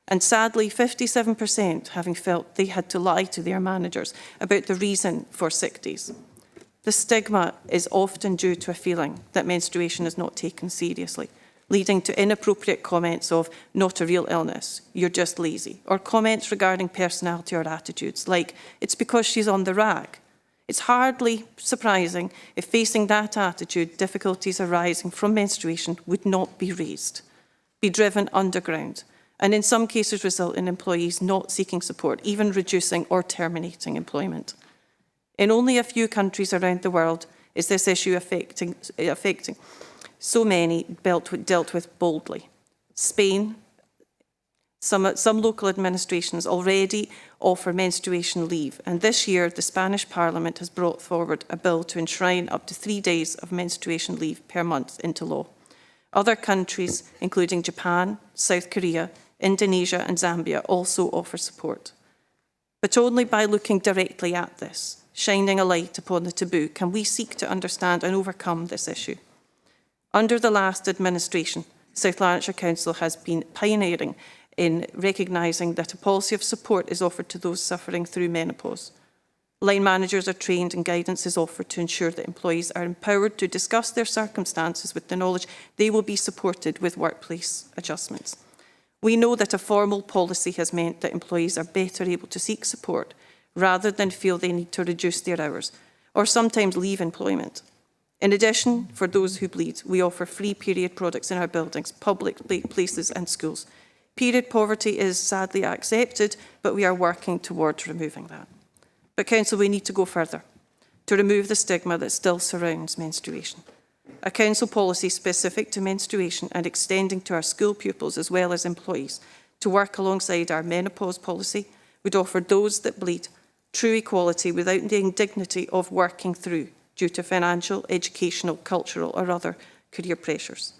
And sadly, 57% having felt they had to lie to their managers about the reason for sick days. The stigma is often due to a feeling that menstruation is not taken seriously, leading to inappropriate comments of not a real illness, you're just lazy, or comments regarding personality or attitudes like, it's because she's on the rag. It's hardly surprising if facing that attitude, difficulties arising from menstruation would not be raised, be driven underground, and in some cases result in employees not seeking support, even reducing or terminating employment. In only a few countries around the world is this issue affecting so many dealt with boldly. Spain, some local administrations already offer menstruation leave, and this year the Spanish Parliament has brought forward a bill to enshrine up to 3 days of menstruation leave per month into law. Other countries, including Japan, South Korea, Indonesia and Zambia, also offer support. But only by looking directly at this, shining a light upon the taboo, can we seek to understand and overcome this issue. Under the last administration, South Lanarkshire Council has been pioneering in recognising that a policy of support is offered to those suffering through menopause. Line managers are trained and guidance is offered to ensure that employees are empowered to discuss their circumstances with the knowledge they will be supported with workplace adjustments. We know that a formal policy has meant that employees are better able to seek support rather than feel they need to reduce their hours or sometimes leave employment. In addition, for those who bleed, we offer free period products in our buildings, public places and schools. Period poverty is sadly accepted, but we are working towards removing that. But Council, we need to go further to remove the stigma that still surrounds menstruation. A Council policy specific to menstruation and extending to our school pupils as well as employees to work alongside our menopause policy would offer those that bleed true equality without the indignity of working through due to financial, educational, cultural or other career pressures.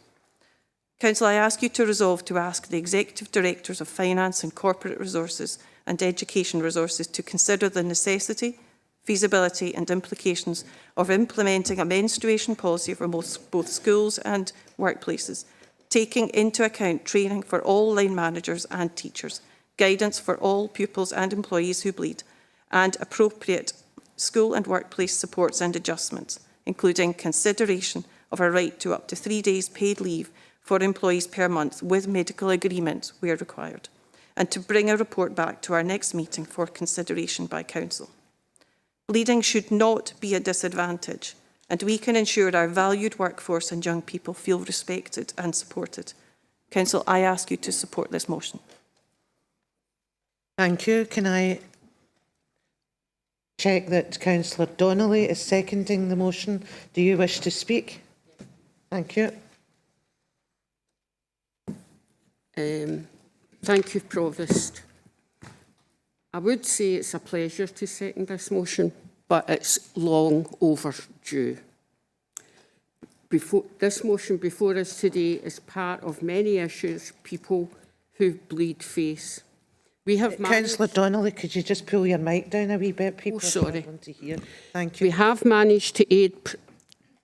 Council, I ask you to resolve to ask the Executive Directors of Finance and Corporate Resources and Education Resources to consider the necessity, feasibility and implications of implementing a menstruation policy for both schools and workplaces, taking into account training for all line managers and teachers, guidance for all pupils and employees who bleed, and appropriate school and workplace supports and adjustments, including consideration of a right to up to 3 days paid leave for employees per month with medical agreement where required, and to bring a report back to our next meeting for consideration by Council. Bleeding should not be a disadvantage, and we can ensure our valued workforce and young people feel respected and supported. Council, I ask you to support this motion. Thank you. Can I check that Councillor Donnelly is seconding the motion? Do you wish to speak? Thank you. Thank you, Provost. I would say it's a pleasure to second this motion, but it's long overdue. This motion before us today is part of many issues people who bleed face. We have Councillor Donnelly, could you just pull your mic down a wee bit? People are struggling to hear. Thank you. We have managed to aid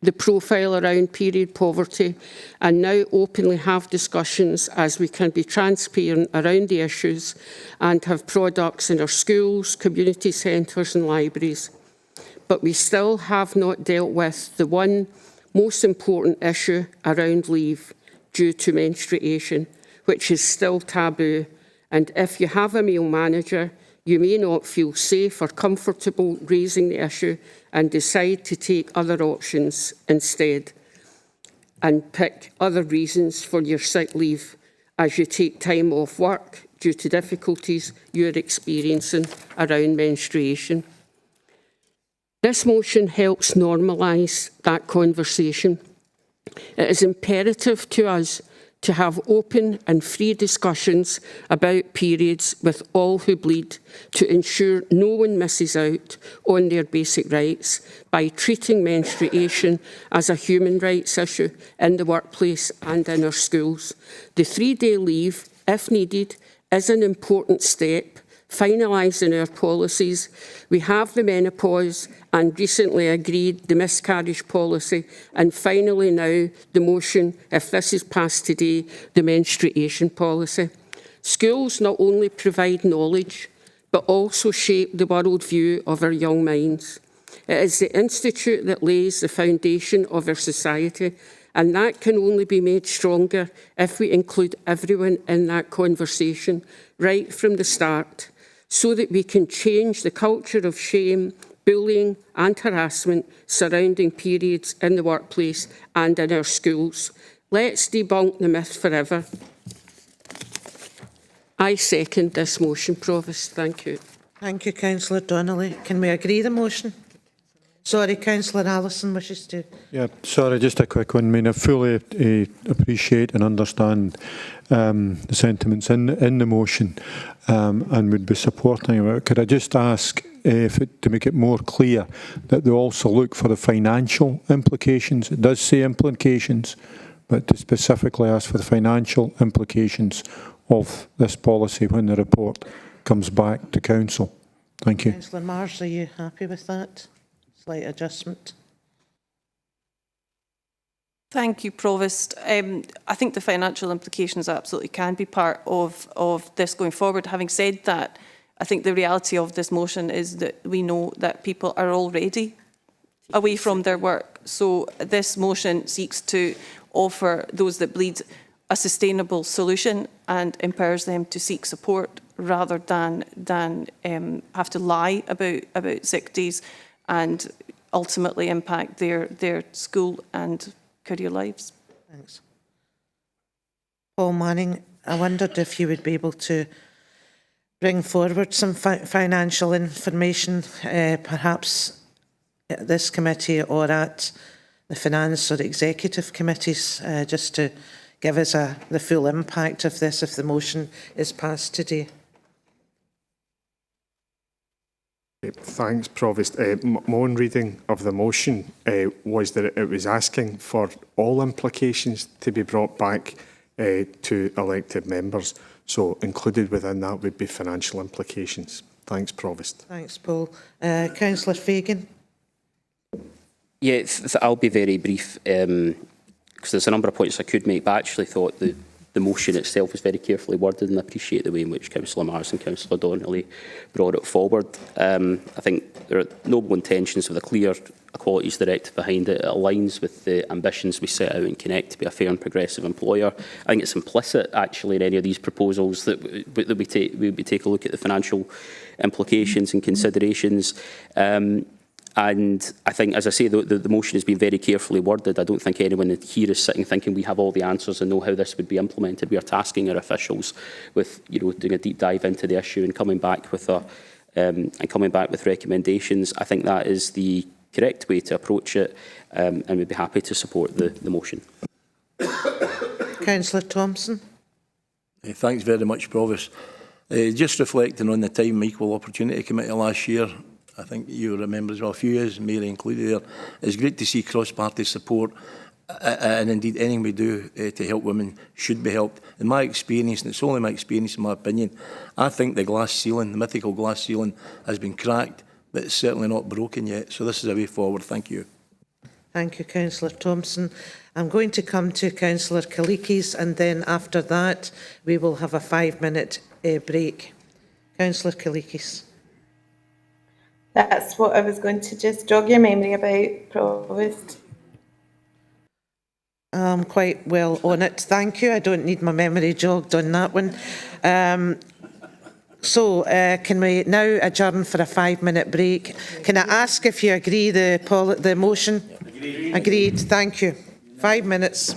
the profile around period poverty and now openly have discussions as we can be transparent around the issues and have products in our schools, community centres and libraries. But we still have not dealt with the one most important issue around leave due to menstruation, which is still taboo. And if you have a male manager, you may not feel safe or comfortable raising the issue and decide to take other options instead and pick other reasons for your sick leave as you take time off work due to difficulties you're experiencing around menstruation. This motion helps normalise that conversation. It is imperative to us to have open and free discussions about periods with all who bleed to ensure no one misses out on their basic rights by treating menstruation as a human rights issue in the workplace and in our schools. The 3-day leave, if needed, is an important step finalising our policies. We have the menopause and recently agreed the miscarriage policy, and finally now the motion, if this is passed today, the menstruation policy. Schools not only provide knowledge, but also shape the worldview of our young minds. It is the institute that lays the foundation of our society, and that can only be made stronger if we include everyone in that conversation right from the start, so that we can change the culture of shame, bullying and harassment surrounding periods in the workplace and in our schools. Let's debunk the myth forever. I second this motion, Provost. Thank you. Thank you, Councillor Donnelly. Can we agree the motion? Sorry, Councillor Allison wishes to. Yeah, sorry, just a quick one. I mean, I fully appreciate and understand the sentiments in the motion and would be supporting it. Could I just ask to make it more clear that they also look for the financial implications? It does say implications, but to specifically ask for the financial implications of this policy when the report comes back to Council. Thank you. Councillor Marsh, are you happy with that? Slight adjustment. Thank you, Provost. I think the financial implications absolutely can be part of this going forward. Having said that, I think the reality of this motion is that we know that people are already away from their work. So this motion seeks to offer those that bleed a sustainable solution and empowers them to seek support rather than have to lie about sick days and ultimately impact their school and career lives. Thanks. Paul Manning, I wondered if you would be able to bring forward some financial information, perhaps at this committee or at the finance or executive committees, just to give us the full impact of this if the motion is passed today. Thanks, Provost. My own reading of the motion was that it was asking for all implications to be brought back to elected members. So included within that would be financial implications. Thanks, Provost. Thanks, Paul. Councillor Fagan. Yeah, I'll be very brief because there's a number of points I could make, but I actually thought the the motion itself is very carefully worded, and I appreciate the way in which Councillor Mars and Councillor Donnelly brought it forward. I think there are noble intentions with a clear Equalities Directive behind it. It aligns with the ambitions we set out in Connect to be a fair and progressive employer. I think it's implicit, actually, in any of these proposals that we take a look at the financial implications and considerations. And I think, as I say, the motion has been very carefully worded. I don't think anyone here is sitting thinking we have all the answers and know how this would be implemented. We are tasking our officials with, doing a deep dive into the issue and coming back with recommendations. I think that is the correct way to approach it, and we'd be happy to support the motion. Councillor Thompson. Thanks very much, Provost. Just reflecting on the Time Equal Opportunity Committee last year, I think you remember as well, a few years, Mary included there, it's great to see cross-party support, and indeed anything we do to help women should be helped. In my experience, and it's only my experience in my opinion, I think the glass ceiling, the mythical glass ceiling, has been cracked, but it's certainly not broken yet. So this is a way forward. Thank you. Thank you, Councillor Thompson. I'm going to come to Councillor Kalikis, and then after that we will have a 5-minute break. Councillor Kalikis. That's what I was going to just jog your memory about, Provost. I'm quite well on it, thank you. I don't need my memory jogged on that one. So can we now adjourn for a 5-minute break? Can I ask if you agree the motion? Agreed. Thank you. 5 minutes.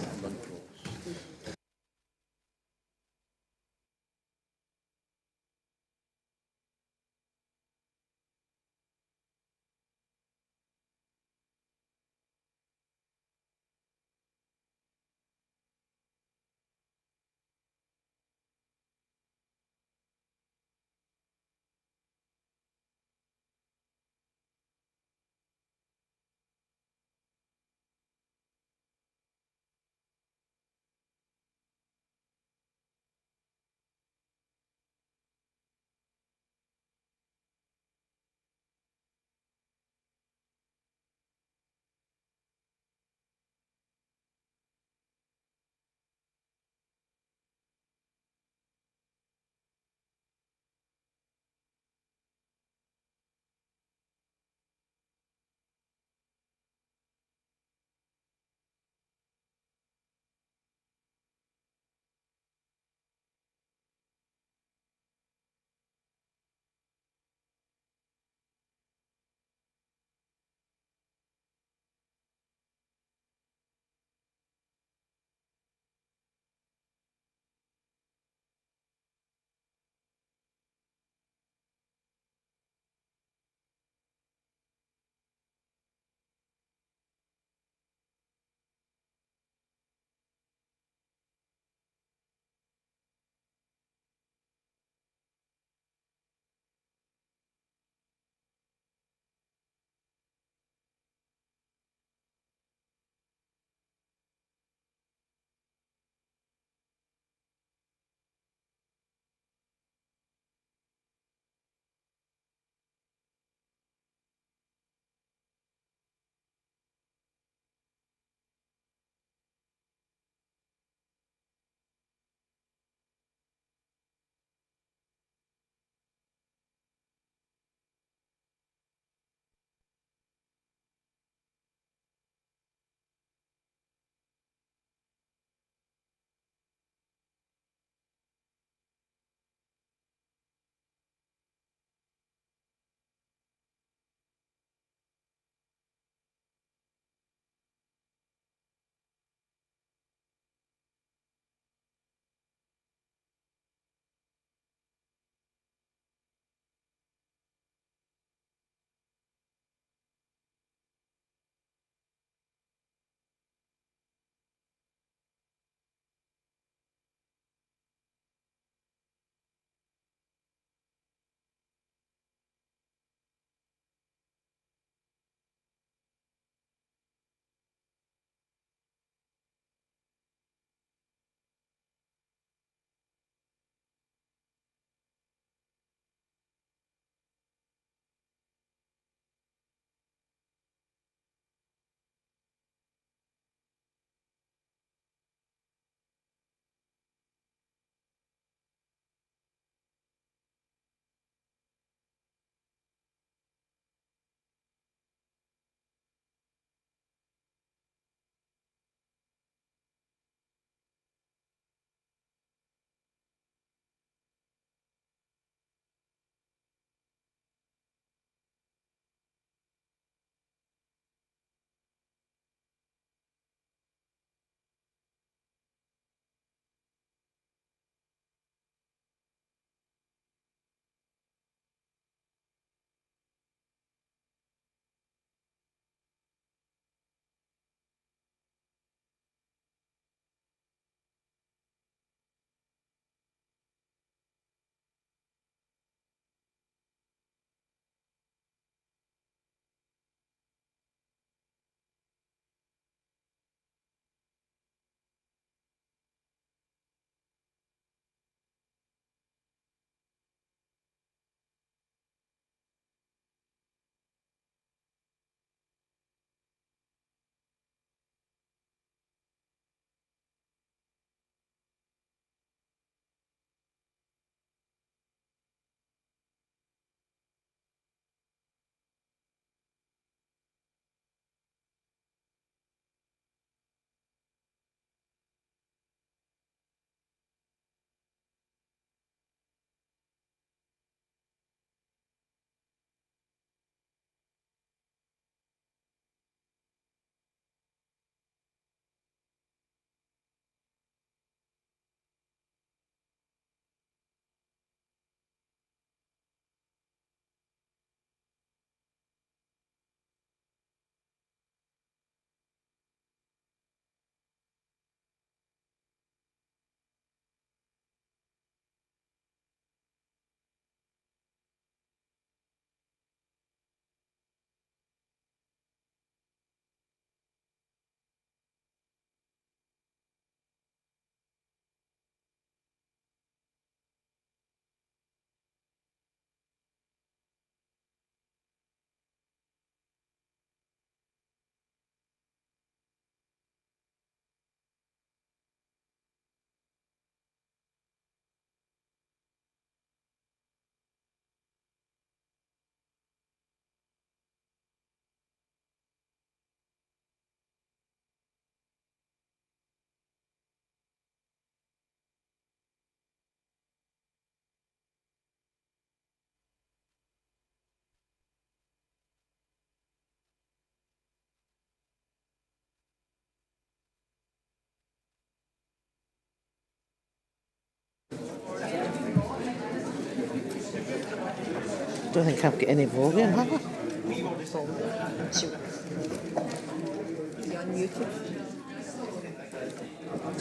I don't think I've got any volume, have I?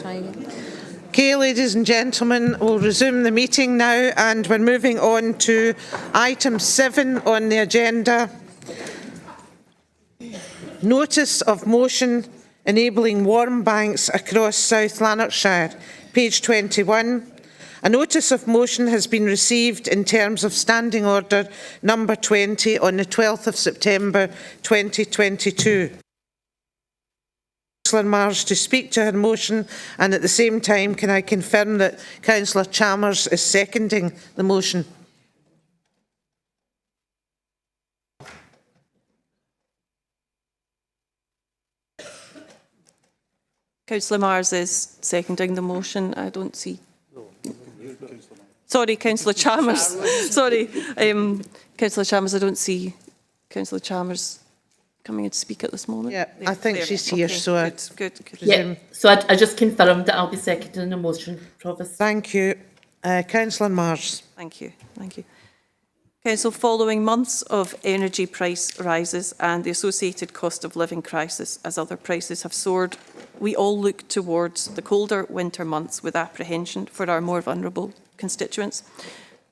Try again. Okay, ladies and gentlemen, we'll resume the meeting now, and we're moving on to item 7 on the agenda. Notice of motion enabling warm banks across South Lanarkshire, page 21. A notice of motion has been received in terms of Standing Order number 20 on the 12th of September 2022. Councillor Marsh to speak to her motion, and at the same time can I confirm that Councillor Chalmers is seconding the motion? Councillor Mars is seconding the motion. I don't see. Sorry, Councillor Chalmers. Sorry, Councillor Chalmers. I don't see Councillor Chalmers coming in to speak at this moment. Yeah, I think she's here, so I good. Yeah, so I just confirmed that I'll be seconding the motion, Provost. Thank you. Councillor Mars. Thank you. Council, following months of energy price rises and the associated cost of living crisis as other prices have soared, we all look towards the colder winter months with apprehension for our more vulnerable constituents.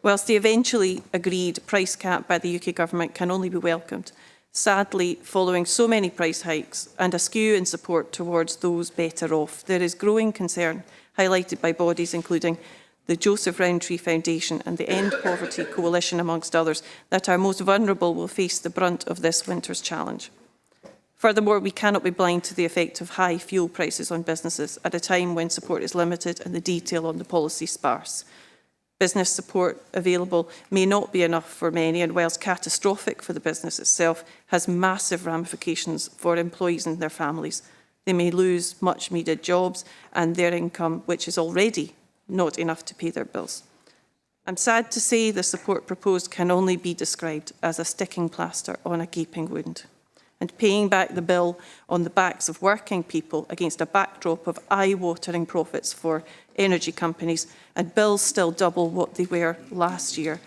Whilst the eventually agreed price cap by the UK Government can only be welcomed, sadly, following so many price hikes and a skew in support towards those better off, there is growing concern highlighted by bodies including the Joseph Rowntree Foundation and the End Poverty Coalition, amongst others, that our most vulnerable will face the brunt of this winter's challenge. Furthermore, we cannot be blind to the effect of high fuel prices on businesses at a time when support is limited and the detail on the policy sparse. Business support available may not be enough for many, and whilst catastrophic for the business itself, has massive ramifications for employees and their families. They may lose much needed jobs and their income, which is already not enough to pay their bills. I'm sad to say the support proposed can only be described as a sticking plaster on a gaping wound, and paying back the bill on the backs of working people against a backdrop of eye-watering profits for energy companies and bills still double what they were last year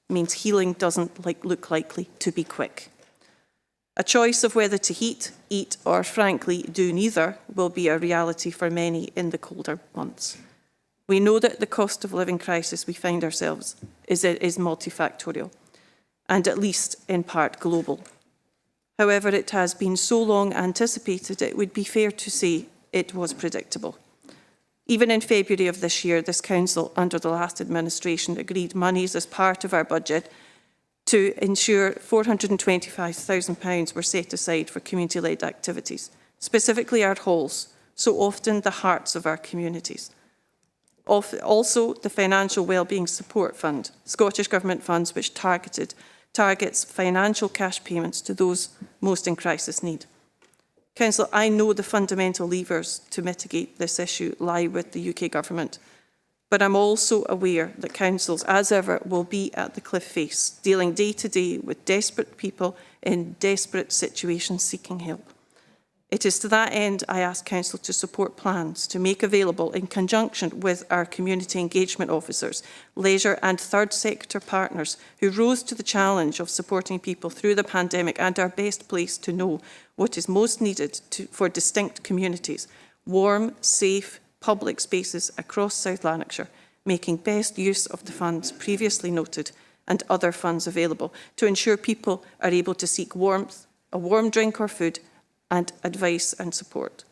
means healing doesn't look likely to be quick. A choice of whether to heat, eat or frankly do neither will be a reality for many in the colder months. We know that the cost of living crisis we find ourselves is multifactorial and at least in part global. However, it has been so long anticipated, it would be fair to say it was predictable. Even in February of this year, this Council, under the last administration, agreed monies as part of our budget to ensure £425,000 were set aside for community-led activities, specifically our halls, so often the hearts of our communities. Also, the Financial Wellbeing Support Fund, Scottish Government funds which targets financial cash payments to those most in crisis need. Council, I know the fundamental levers to mitigate this issue lie with the UK Government, but I'm also aware that councils, as ever, will be at the cliff face, dealing day to day with desperate people in desperate situations seeking help. It is to that end I ask Council to support plans to make available, in conjunction with our community engagement officers, leisure and third sector partners who rose to the challenge of supporting people through the pandemic and are best placed to know what is most needed for distinct communities, warm, safe, public spaces across South Lanarkshire, making best use of the funds previously noted and other funds available to ensure people are able to seek warmth, a warm drink or food, and advice and support.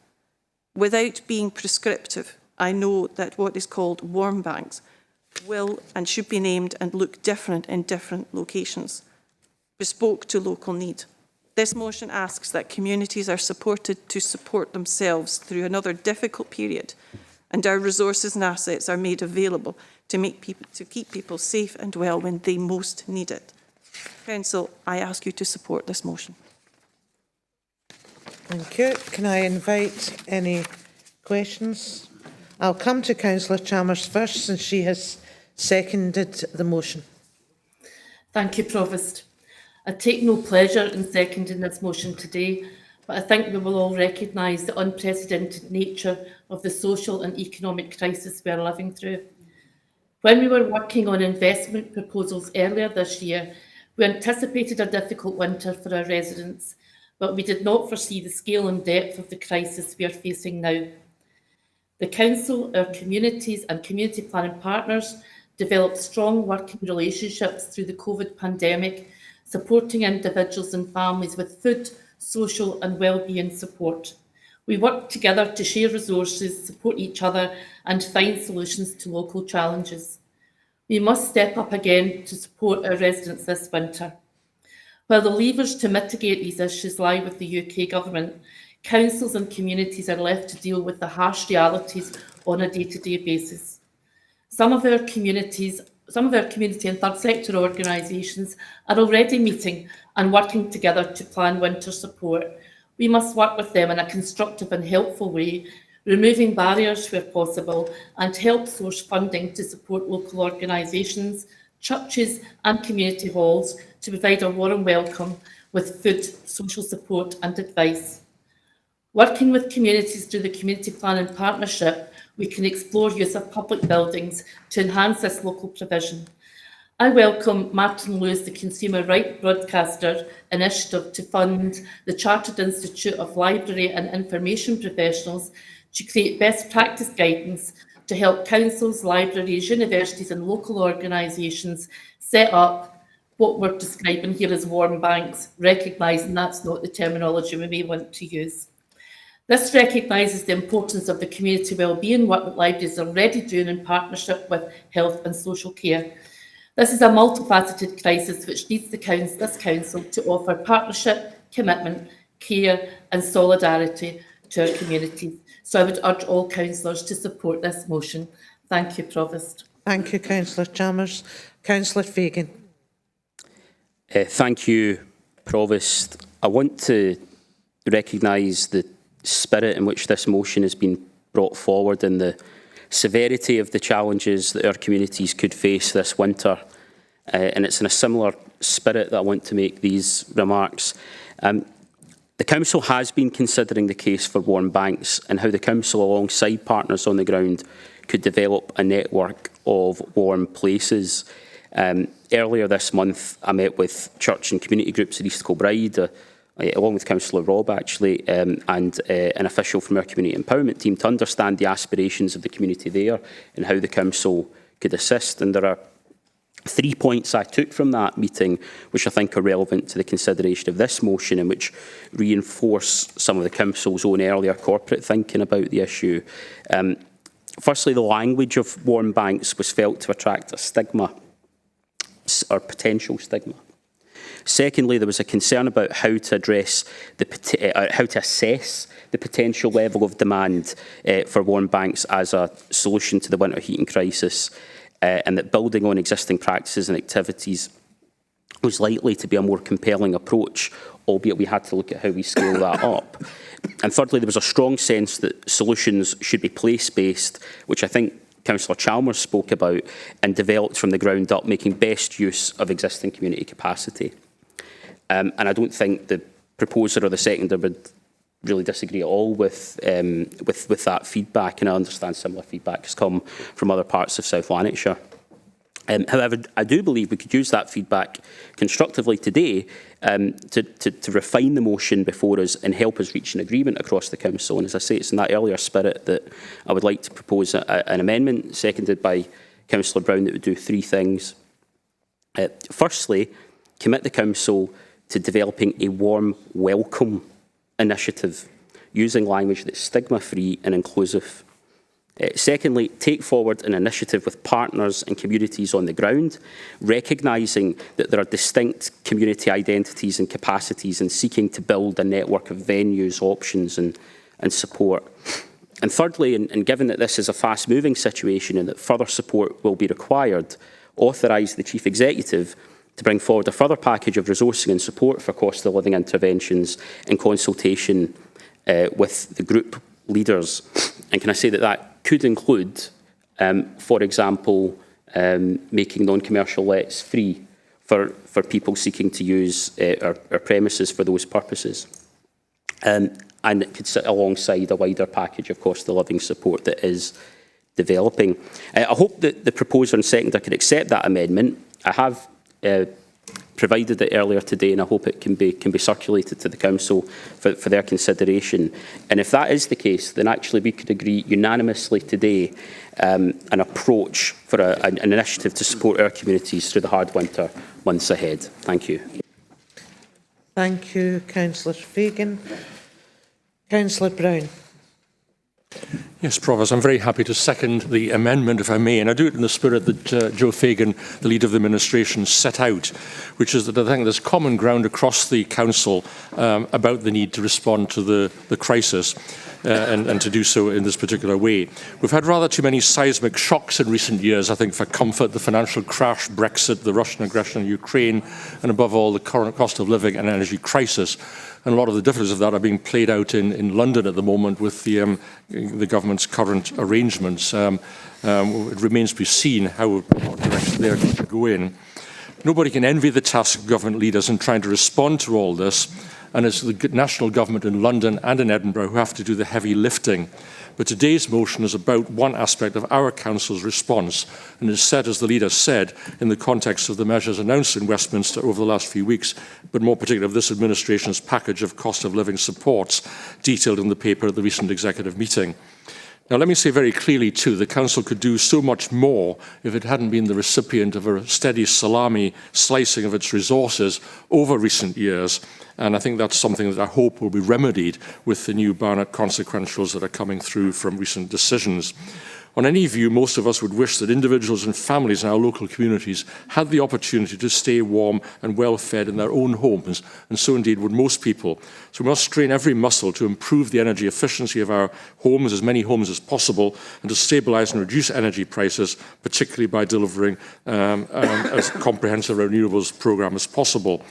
Without being prescriptive, I know that what is called warm banks will and should be named and look different in different locations, bespoke to local need. This motion asks that communities are supported to support themselves through another difficult period, and our resources and assets are made available to keep people safe and well when they most need it. Council, I ask you to support this motion. Thank you. Can I invite any questions? I'll come to Councillor Chalmers first, since she has seconded the motion. Thank you, Provost. I take no pleasure in seconding this motion today, but I think we will all recognise the unprecedented nature of the social and economic crisis we are living through. When we were working on investment proposals earlier this year, We anticipated a difficult winter for our residents, but we did not foresee the scale and depth of the crisis we are facing now. The Council, our communities and community planning partners developed strong working relationships through the COVID pandemic, supporting individuals and families with food, social and wellbeing support. We worked together to share resources, support each other and find solutions to local challenges. We must step up again to support our residents this winter. While the levers to mitigate these issues lie with the UK Government, councils and communities are left to deal with the harsh realities on a day-to-day basis. Some of our community and third sector organisations are already meeting and working together to plan winter support. We must work with them in a constructive and helpful way, removing barriers where possible, and help source funding to support local organisations, churches and community halls to provide a warm welcome with food, social support and advice. Working with communities through the Community Planning Partnership, we can explore use of public buildings to enhance this local provision. I welcome Martin Lewis, the Consumer Right Broadcaster initiative to fund the Chartered Institute of Library and Information Professionals to create best practice guidance to help councils, libraries, universities and local organisations set up what we're describing here as warm banks, recognising that's not the terminology we may want to use. This recognises the importance of the community wellbeing work that libraries are already doing in partnership with health and social care. This is a multifaceted crisis which needs this council to offer partnership, commitment, care and solidarity to our communities. So I would urge all councillors to support this motion. Thank you, Provost. Thank you, Councillor Chalmers. Councillor Fagan. Thank you, Provost. I want to recognise the spirit in which this motion has been brought forward and the severity of the challenges that our communities could face this winter. And it's in a similar spirit that I want to make these remarks. The Council has been considering the case for warm banks and how the Council, alongside partners on the ground, could develop a network of warm places. Earlier this month, I met with church and community groups at East Kilbride, along with Councillor Robb, actually, and an official from our community empowerment team to understand the aspirations of the community there and how the Council could assist. And there are 3 points I took from that meeting, which I think are relevant to the consideration of this motion and which reinforce some of the Council's own earlier corporate thinking about the issue. Firstly, the language of warm banks was felt to attract a stigma, or potential stigma. Secondly, there was a concern about how to address how to assess the potential level of demand for warm banks as a solution to the winter heating crisis, and that building on existing practices and activities was likely to be a more compelling approach, albeit we had to look at how we scale that up. And thirdly, there was a strong sense that solutions should be place-based, which I think Councillor Chalmers spoke about, and developed from the ground up, making best use of existing community capacity. And I don't think the proposer or the seconder would really disagree at all with that feedback, and I understand similar feedback has come from other parts of South Lanarkshire. However, I do believe we could use that feedback constructively today to refine the motion before us and help us reach an agreement across the Council. And as I say, it's in that earlier spirit that I would like to propose an amendment, seconded by Councillor Brown, that would do 3 things. Firstly, commit the Council to developing a warm welcome initiative using language that's stigma-free and inclusive. Secondly, take forward an initiative with partners and communities on the ground, recognising that there are distinct community identities and capacities, and seeking to build a network of venues, options and support. And thirdly, and given that this is a fast-moving situation and that further support will be required, authorise the Chief Executive to bring forward a further package of resourcing and support for cost of living interventions in consultation with the group leaders. And can I say that that could include, for example, making non-commercial lets free for people seeking to use our premises for those purposes. And it could sit alongside a wider package of cost of living support that is developing. I hope that the proposer and seconder could accept that amendment. I have provided it earlier today, and I hope it can be circulated to the Council for their consideration. And if that is the case, then actually we could agree unanimously today an approach for an initiative to support our communities through the hard winter months ahead. Thank you. Thank you, Councillor Fagan. Councillor Brown. Yes, Provost, I'm very happy to second the amendment, if I may, and I do it in the spirit that Joe Fagan, the Leader of the Administration, set out, which is that I think there's common ground across the Council about the need to respond to the crisis and to do so in this particular way. We've had rather too many seismic shocks in recent years, I think, for comfort: the financial crash, Brexit, the Russian aggression in Ukraine, and above all, the current cost of living and energy crisis. And a lot of the differences of that are being played out in London at the moment with the government's current arrangements. It remains to be seen what direction they're going to go in. Nobody can envy the task of government leaders in trying to respond to all this, and it's the national government in London and in Edinburgh who have to do the heavy lifting. But today's motion is about one aspect of our Council's response, and is set, as the leader said, in the context of the measures announced in Westminster over the last few weeks, but more particularly of this administration's package of cost of living supports detailed in the paper at the recent executive meeting. Now, let me say very clearly, too, the Council could do so much more if it hadn't been the recipient of a steady salami slicing of its resources over recent years. And I think that's something that I hope will be remedied with the new Barnett consequentials that are coming through from recent decisions. On any view, most of us would wish that individuals and families in our local communities had the opportunity to stay warm and well fed in their own homes, and so indeed would most people. So we must strain every muscle to improve the energy efficiency of our homes, as many homes as possible, and to stabilise and reduce energy prices, particularly by delivering as comprehensive renewables programme as possible.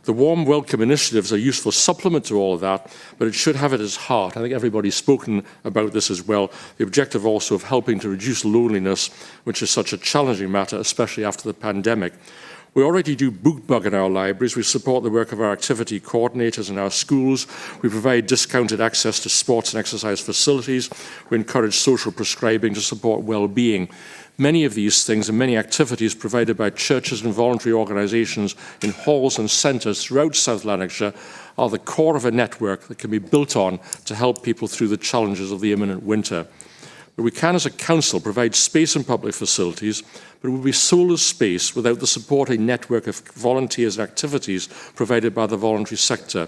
The warm welcome initiatives are a useful supplement to all of that, but it should have at its heart, I think everybody's spoken about this as well, the objective also of helping to reduce loneliness, which is such a challenging matter, especially after the pandemic. We already do BookBug in our libraries. We support the work of our activity coordinators in our schools. We provide discounted access to sports and exercise facilities. We encourage social prescribing to support well-being. Many of these things and many activities provided by churches and voluntary organisations in halls and centres throughout South Lanarkshire are the core of a network that can be built on to help people through the challenges of the imminent winter. But we can, as a council, provide space and public facilities, but it would be soulless space without the supporting network of volunteers and activities provided by the voluntary sector.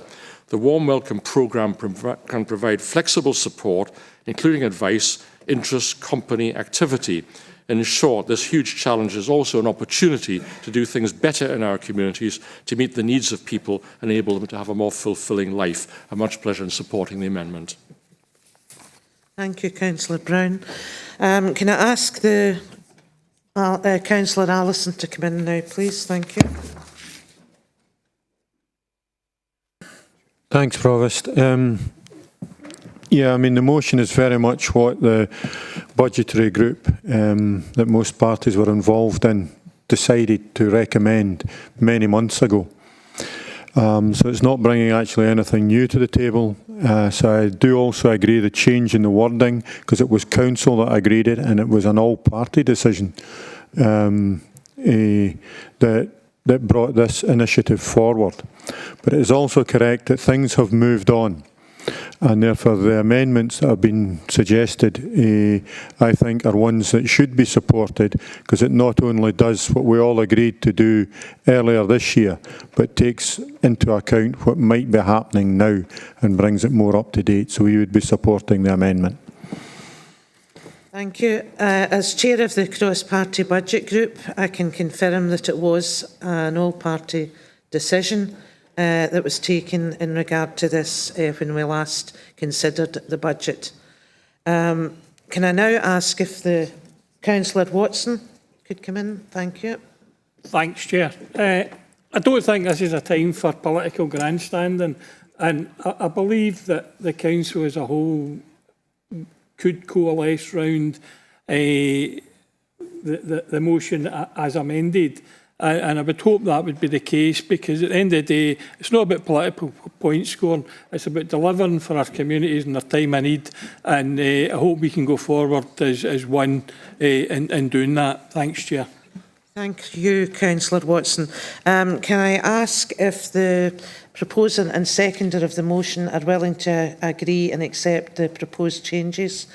The Warm Welcome programme can provide flexible support, including advice, interest, company, activity. In short, this huge challenge is also an opportunity to do things better in our communities, to meet the needs of people and enable them to have a more fulfilling life. I have much pleasure in supporting the amendment. Thank you, Councillor Brown. Can I ask the Councillor Allison to come in now, please? Thank you. Thanks, Provost. Yeah, I mean, the motion is very much what the budgetary group that most parties were involved in decided to recommend many months ago. So it's not bringing actually anything new to the table. So I do also agree the change in the wording, because it was Council that agreed it and it was an all-party decision that brought this initiative forward. But it is also correct that things have moved on. And therefore the amendments that have been suggested, I think, are ones that should be supported, because it not only does what we all agreed to do earlier this year, but takes into account what might be happening now and brings it more up to date. So we would be supporting the amendment. Thank you. As Chair of the Cross-Party Budget Group, I can confirm that it was an all-party decision that was taken in regard to this when we last considered the budget. Can I now ask if the Councillor Watson could come in? Thank you. Thanks, Chair. I don't think this is a time for political grandstanding, and I believe that the Council as a whole could coalesce round the motion as amended. And I would hope that would be the case, because at the end of the day, it's not about political point scoring, it's about delivering for our communities in their time of need. And I hope we can go forward as one in doing that. Thanks, Chair. Thank you, Councillor Watson. Can I ask if the proposer and seconder of the motion are willing to agree and accept the proposed changes?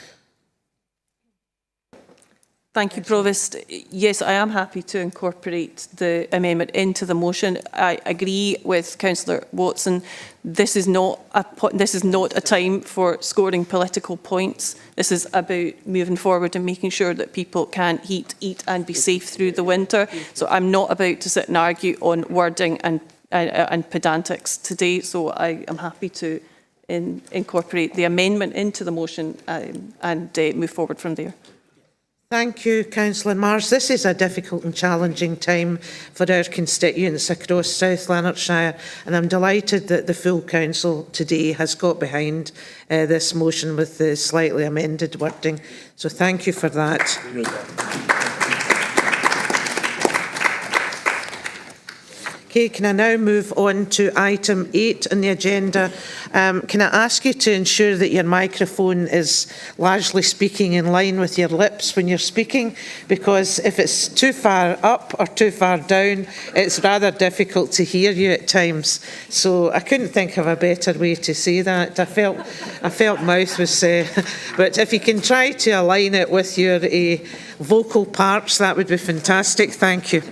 Thank you, Provost. Yes, I am happy to incorporate the amendment into the motion. I agree with Councillor Watson. This is not a time for scoring political points. This is about moving forward and making sure that people can heat, eat and be safe through the winter. So I'm not about to sit and argue on wording and pedantics today. So I am happy to incorporate the amendment into the motion and move forward from there. Thank you, Councillor Mars. This is a difficult and challenging time for our constituents across South Lanarkshire, and I'm delighted that the full council today has got behind this motion with the slightly amended wording. So thank you for that. Okay, can I now move on to item 8 on the agenda? Can I ask you to ensure that your microphone is largely speaking in line with your lips when you're speaking? Because if it's too far up or too far down, it's rather difficult to hear you at times. So I couldn't think of a better way to say that. I felt mouth was... but if you can try to align it with your vocal parts, that would be fantastic. Thank you.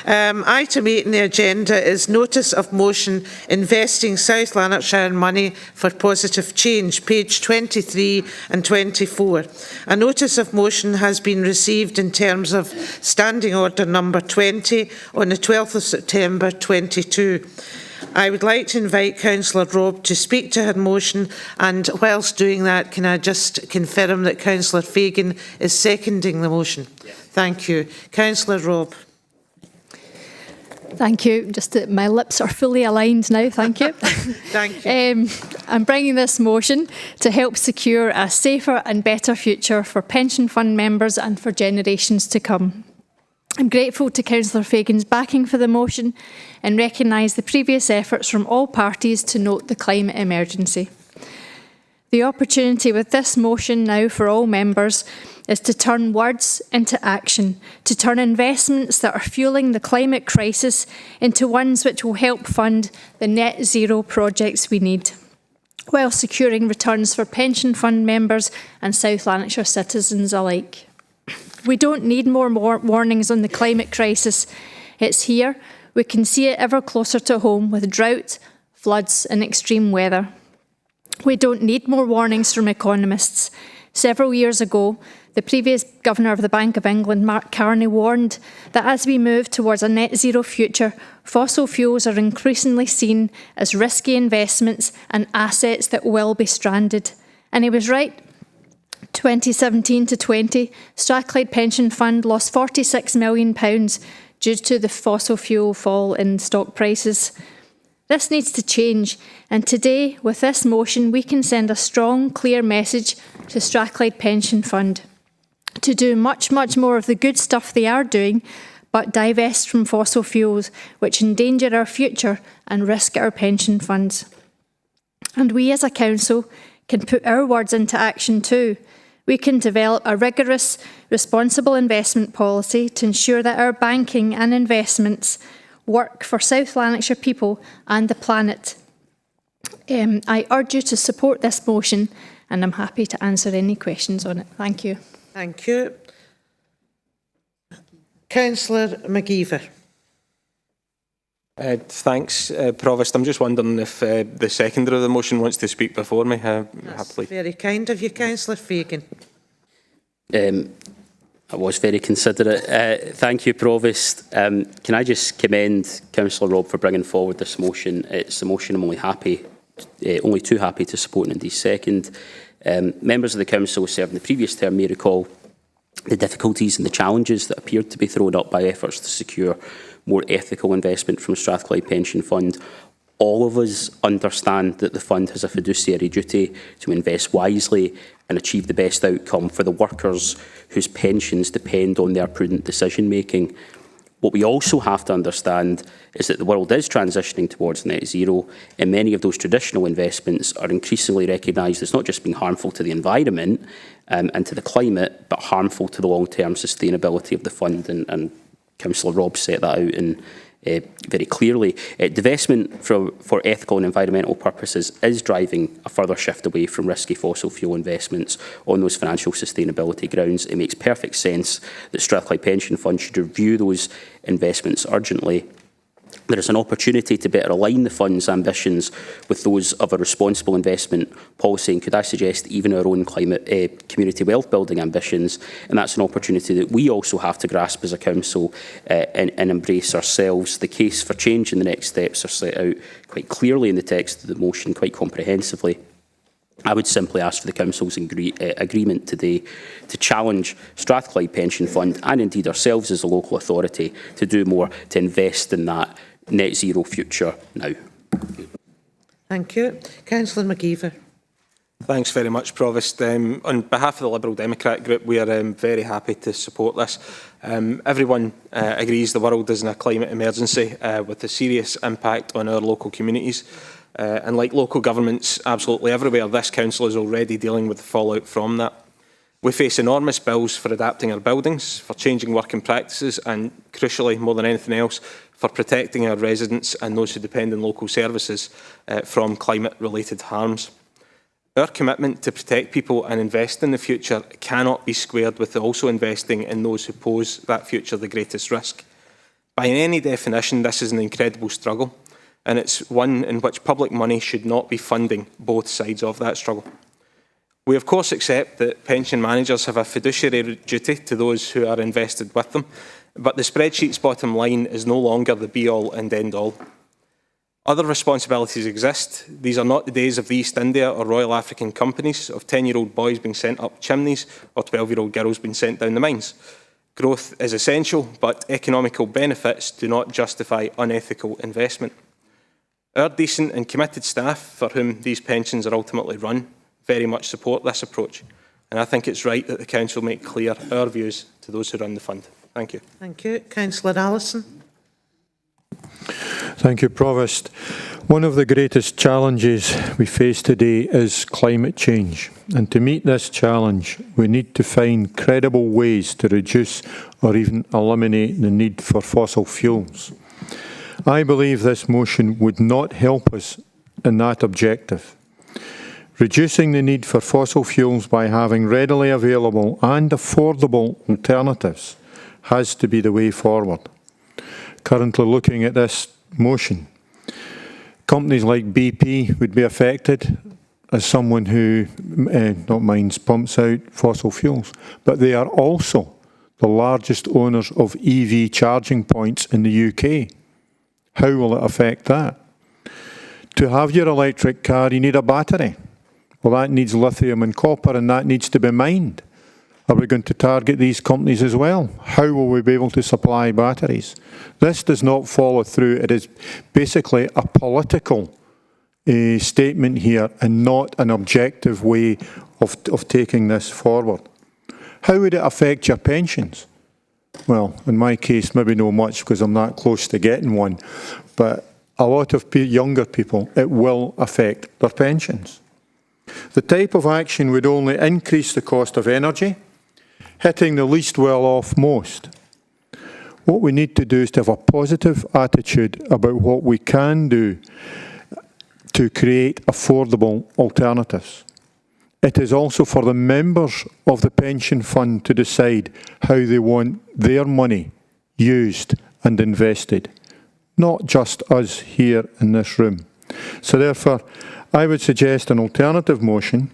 Item 8 on the agenda is Notice of Motion Investing South Lanarkshire Money for Positive Change, page 23 and 24. A Notice of Motion has been received in terms of Standing Order number 20 on the 12th of September 22. I would like to invite Councillor Robb to speak to her motion, and whilst doing that, can I just confirm that Councillor Fagan is seconding the motion? Yes. Thank you. Councillor Robb. Thank you. Just that my lips are fully aligned now. Thank you. Thank you. I'm bringing this motion to help secure a safer and better future for pension fund members and for generations to come. I'm grateful to Councillor Fagan's backing for the motion and recognise the previous efforts from all parties to note the climate emergency. The opportunity with this motion now for all members is to turn words into action, to turn investments that are fueling the climate crisis into ones which will help fund the net zero projects we need, while securing returns for pension fund members and South Lanarkshire citizens alike. We don't need more warnings on the climate crisis. It's here. We can see it ever closer to home with drought, floods and extreme weather. We don't need more warnings from economists. Several years ago, the previous Governor of the Bank of England, Mark Carney, warned that as we move towards a net zero future, fossil fuels are increasingly seen as risky investments and assets that will be stranded. And he was right. 2017 to 20, Strathclyde Pension Fund lost £46 million due to the fossil fuel fall in stock prices. This needs to change, and today, with this motion, we can send a strong, clear message to Strathclyde Pension Fund to do much, much more of the good stuff they are doing, but divest from fossil fuels, which endanger our future and risk our pension funds. And we as a council can put our words into action too. We can develop a rigorous, responsible investment policy to ensure that our banking and investments work for South Lanarkshire people and the planet. I urge you to support this motion, and I'm happy to answer any questions on it. Thank you. Thank you. Councillor McGeever. Thanks, Provost. I'm just wondering if the seconder of the motion wants to speak before me. That's very kind of you, Councillor Fagan. I was very considerate. Thank you, Provost. Can I just commend Councillor Robb for bringing forward this motion? It's a motion I'm only too happy to support and indeed second. Members of the Council served in the previous term may recall the difficulties and the challenges that appeared to be thrown up by efforts to secure more ethical investment from Strathclyde Pension Fund. All of us understand that the fund has a fiduciary duty to invest wisely and achieve the best outcome for the workers whose pensions depend on their prudent decision making. What we also have to understand is that the world is transitioning towards net zero, and many of those traditional investments are increasingly recognised as not just being harmful to the environment and to the climate, but harmful to the long-term sustainability of the fund and Councillor Robb set that out in very clearly. Divestment for ethical and environmental purposes is driving a further shift away from risky fossil fuel investments on those financial sustainability grounds. It makes perfect sense that Strathclyde Pension Fund should review those investments urgently. There is an opportunity to better align the fund's ambitions with those of a responsible investment policy, and could I suggest even our own climate community wealth building ambitions, and that's an opportunity that we also have to grasp as a council and embrace ourselves. The case for change in the next steps are set out quite clearly in the text of the motion, quite comprehensively. I would simply ask for the Council's agreement today to challenge Strathclyde Pension Fund and indeed ourselves as a local authority to do more to invest in that net zero future now. Thank you. Councillor McGeever. Thanks very much, Provost. On behalf of the Liberal Democrat Group, we are very happy to support this. Everyone agrees the world is in a climate emergency with a serious impact on our local communities. And like local governments absolutely everywhere, this council is already dealing with the fallout from that. We face enormous bills for adapting our buildings, for changing working practices and, crucially, more than anything else, for protecting our residents and those who depend on local services from climate-related harms. Our commitment to protect people and invest in the future cannot be squared with also investing in those who pose that future the greatest risk. By any definition, this is an incredible struggle, and it's one in which public money should not be funding both sides of that struggle. We of course accept that pension managers have a fiduciary duty to those who are invested with them, but the spreadsheet's bottom line is no longer the be-all and end-all. Other responsibilities exist. These are not the days of the East India or Royal African companies, of 10-year-old boys being sent up chimneys or 12-year-old girls being sent down the mines. Growth is essential, but economical benefits do not justify unethical investment. Our decent and committed staff, for whom these pensions are ultimately run, very much support this approach. And I think it's right that the Council make clear our views to those who run the fund. Thank you. Thank you. Councillor Allison. Thank you, Provost. One of the greatest challenges we face today is climate change. And to meet this challenge, we need to find credible ways to reduce or even eliminate the need for fossil fuels. I believe this motion would not help us in that objective. Reducing the need for fossil fuels by having readily available and affordable alternatives has to be the way forward. Currently looking at this motion, companies like BP would be affected as someone who, not mines, pumps out fossil fuels, but they are also the largest owners of EV charging points in the UK. How will it affect that? To have your electric car, you need a battery. Well, that needs lithium and copper, and that needs to be mined. Are we going to target these companies as well? How will we be able to supply batteries? This does not follow through. It is basically a political statement here and not an objective way of taking this forward. How would it affect your pensions? Well, in my case, maybe not much because I'm not close to getting one, but a lot of younger people, it will affect their pensions. The type of action would only increase the cost of energy, hitting the least well-off most. What we need to do is to have a positive attitude about what we can do to create affordable alternatives. It is also for the members of the pension fund to decide how they want their money used and invested, not just us here in this room. So therefore, I would suggest an alternative motion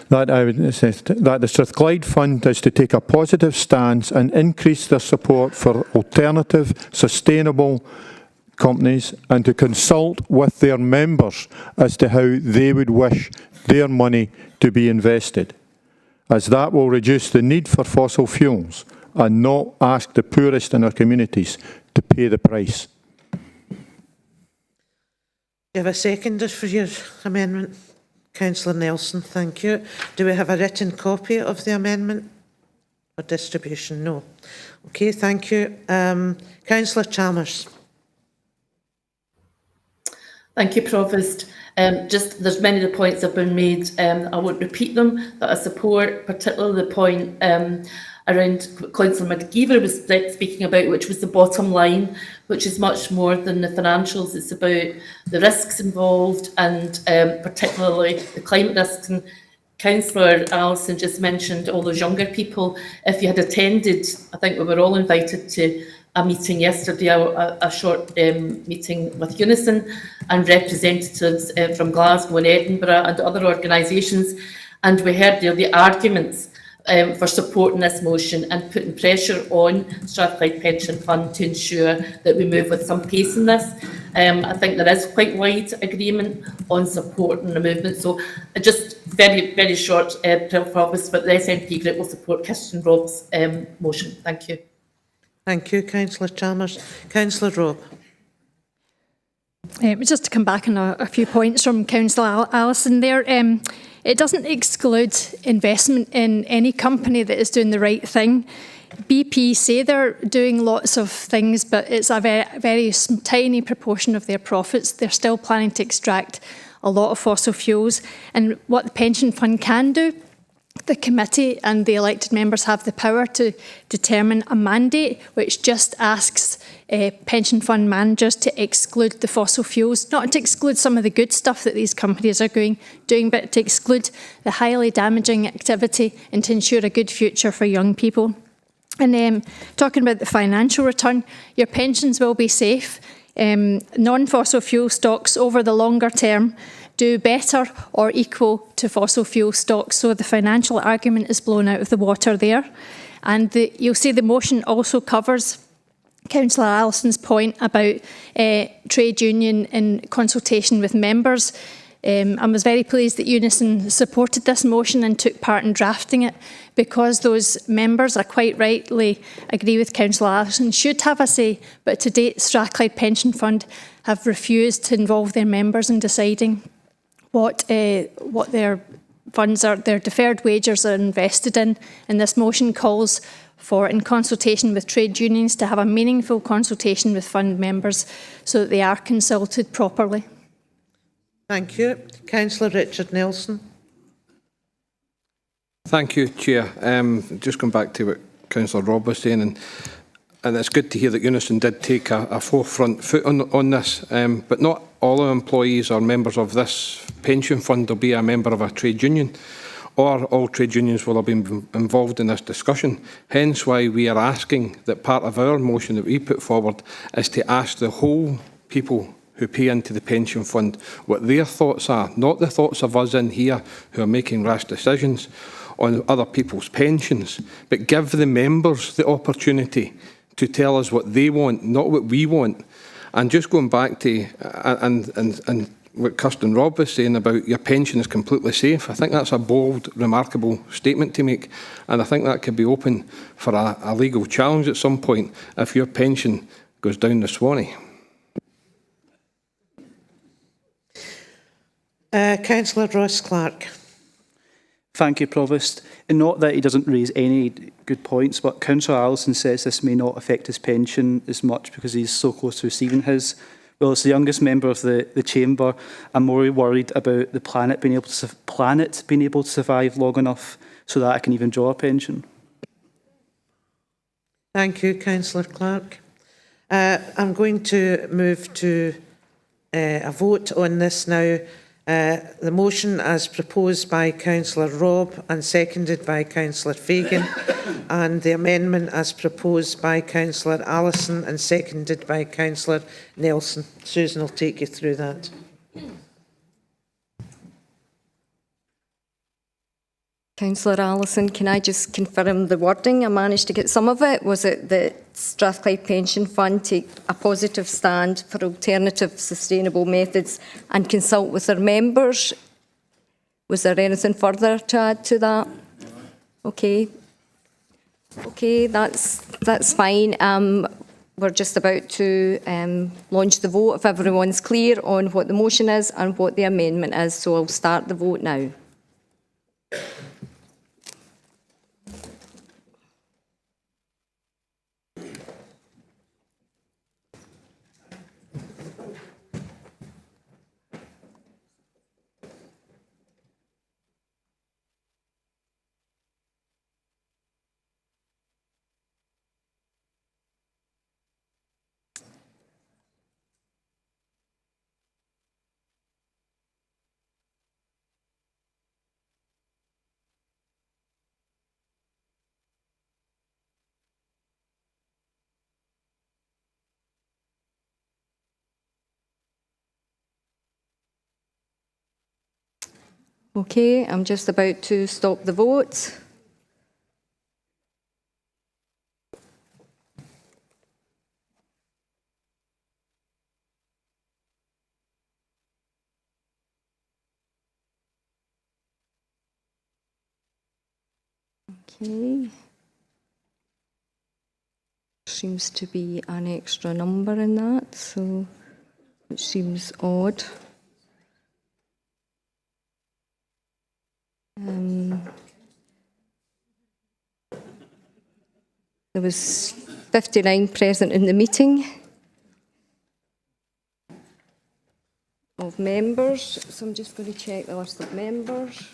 that the Strathclyde Fund is to take a positive stance and increase their support for alternative, sustainable companies and to consult with their members as to how they would wish their money to be invested, as that will reduce the need for fossil fuels and not ask the poorest in our communities to pay the price. You have a seconder for your amendment? Councillor Nelson, thank you. Do we have a written copy of the amendment for distribution? No. Okay, thank you. Councillor Chalmers. Thank you, Provost. Just there's many of the points that have been made. I won't repeat them, that I support, particularly the point around Councillor McGeever was speaking about, which was the bottom line, which is much more than the financials. It's about the risks involved and particularly the climate risks. And Councillor Alison just mentioned all those younger people. If you had attended, I think we were all invited to a meeting yesterday, a short meeting with Unison and representatives from Glasgow and Edinburgh and other organisations, and we heard there the arguments for supporting this motion and putting pressure on Strathclyde Pension Fund to ensure that we move with some pace in this. I think there is quite wide agreement on supporting the movement. So just very, very short promise, but the SNP group will support Kirsten Robb's motion. Thank you. Thank you, Councillor Chalmers. Councillor Robb. Just to come back on a few points from Councillor Alison there, it doesn't exclude investment in any company that is doing the right thing. BP say they're doing lots of things, but it's a very tiny proportion of their profits. They're still planning to extract a lot of fossil fuels. And what the pension fund can do, the committee and the elected members have the power to determine a mandate which just asks pension fund managers to exclude the fossil fuels, not to exclude some of the good stuff that these companies are doing, but to exclude the highly damaging activity and to ensure a good future for young people. And talking about the financial return, your pensions will be safe. Non-fossil fuel stocks over the longer term do better or equal to fossil fuel stocks. So the financial argument is blown out of the water there. And you'll see the motion also covers Councillor Alison's point about trade union in consultation with members. I was very pleased that Unison supported this motion and took part in drafting it, because those members, I quite rightly agree with Councillor Alison, should have a say, but to date Strathclyde Pension Fund have refused to involve their members in deciding what their funds are, their deferred wages are invested in. And this motion calls for, in consultation with trade unions, to have a meaningful consultation with fund members so that they are consulted properly. Thank you. Councillor Richard Nelson. Thank you, Chair. Just going back to what Councillor Robb was saying, and it's good to hear that Unison did take a forefront foot on this, but not all our employees or members of this pension fund will be a member of a trade union, or all trade unions will have been involved in this discussion. Hence why we are asking that part of our motion that we put forward is to ask the whole people who pay into the pension fund what their thoughts are, not the thoughts of us in here who are making rash decisions on other people's pensions, but give the members the opportunity to tell us what they want, not what we want. And just going back to and what Kirsten Robb was saying about your pension is completely safe, I think that's a bold, remarkable statement to make, and I think that could be open for a legal challenge at some point if your pension goes down the Swanee. Councillor Ross Clark. Thank you, Provost. And not that he doesn't raise any good points, but Councillor Alison says this may not affect his pension as much because he's so close to receiving his. Well, as the youngest member of the Chamber, I'm more worried about the planet being able to survive long enough so that I can even draw a pension. Thank you, Councillor Clark. I'm going to move to a vote on this now. The motion as proposed by Councillor Robb and seconded by Councillor Fagan, and the amendment as proposed by Councillor Allison and seconded by Councillor Nelson. Susan will take you through that. Councillor Allison, can I just confirm the wording? I managed to get some of it. Was it that Strathclyde Pension Fund take a positive stand for alternative sustainable methods and consult with their members? Was there anything further to add to that? Okay. Okay, that's fine. We're just about to launch the vote if everyone's clear on what the motion is and what the amendment is. So I'll start the vote now. Okay, I'm just about to stop the vote. Okay. Seems to be an extra number in that, so it seems odd. There was 59 present in the meeting of members, so I'm just going to check the list of members.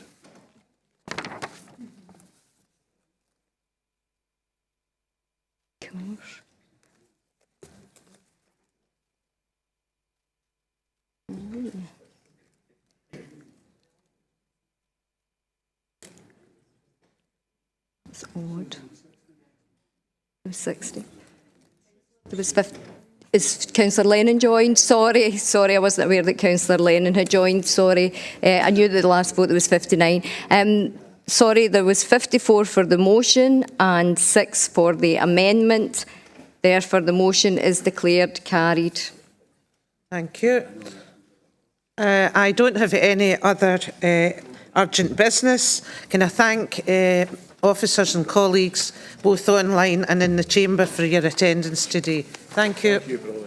Gosh. It's odd. There was 60. There was 50. Is Councillor Lennon joined? Sorry, I wasn't aware that Councillor Lennon had joined. Sorry, I knew that the last vote there was 59. Sorry, there was 54 for the motion and 6 for the amendment. Therefore, the motion is declared carried. Thank you. I don't have any other urgent business. Can I thank officers and colleagues, both online and in the chamber, for your attendance today. Thank you. Thank you,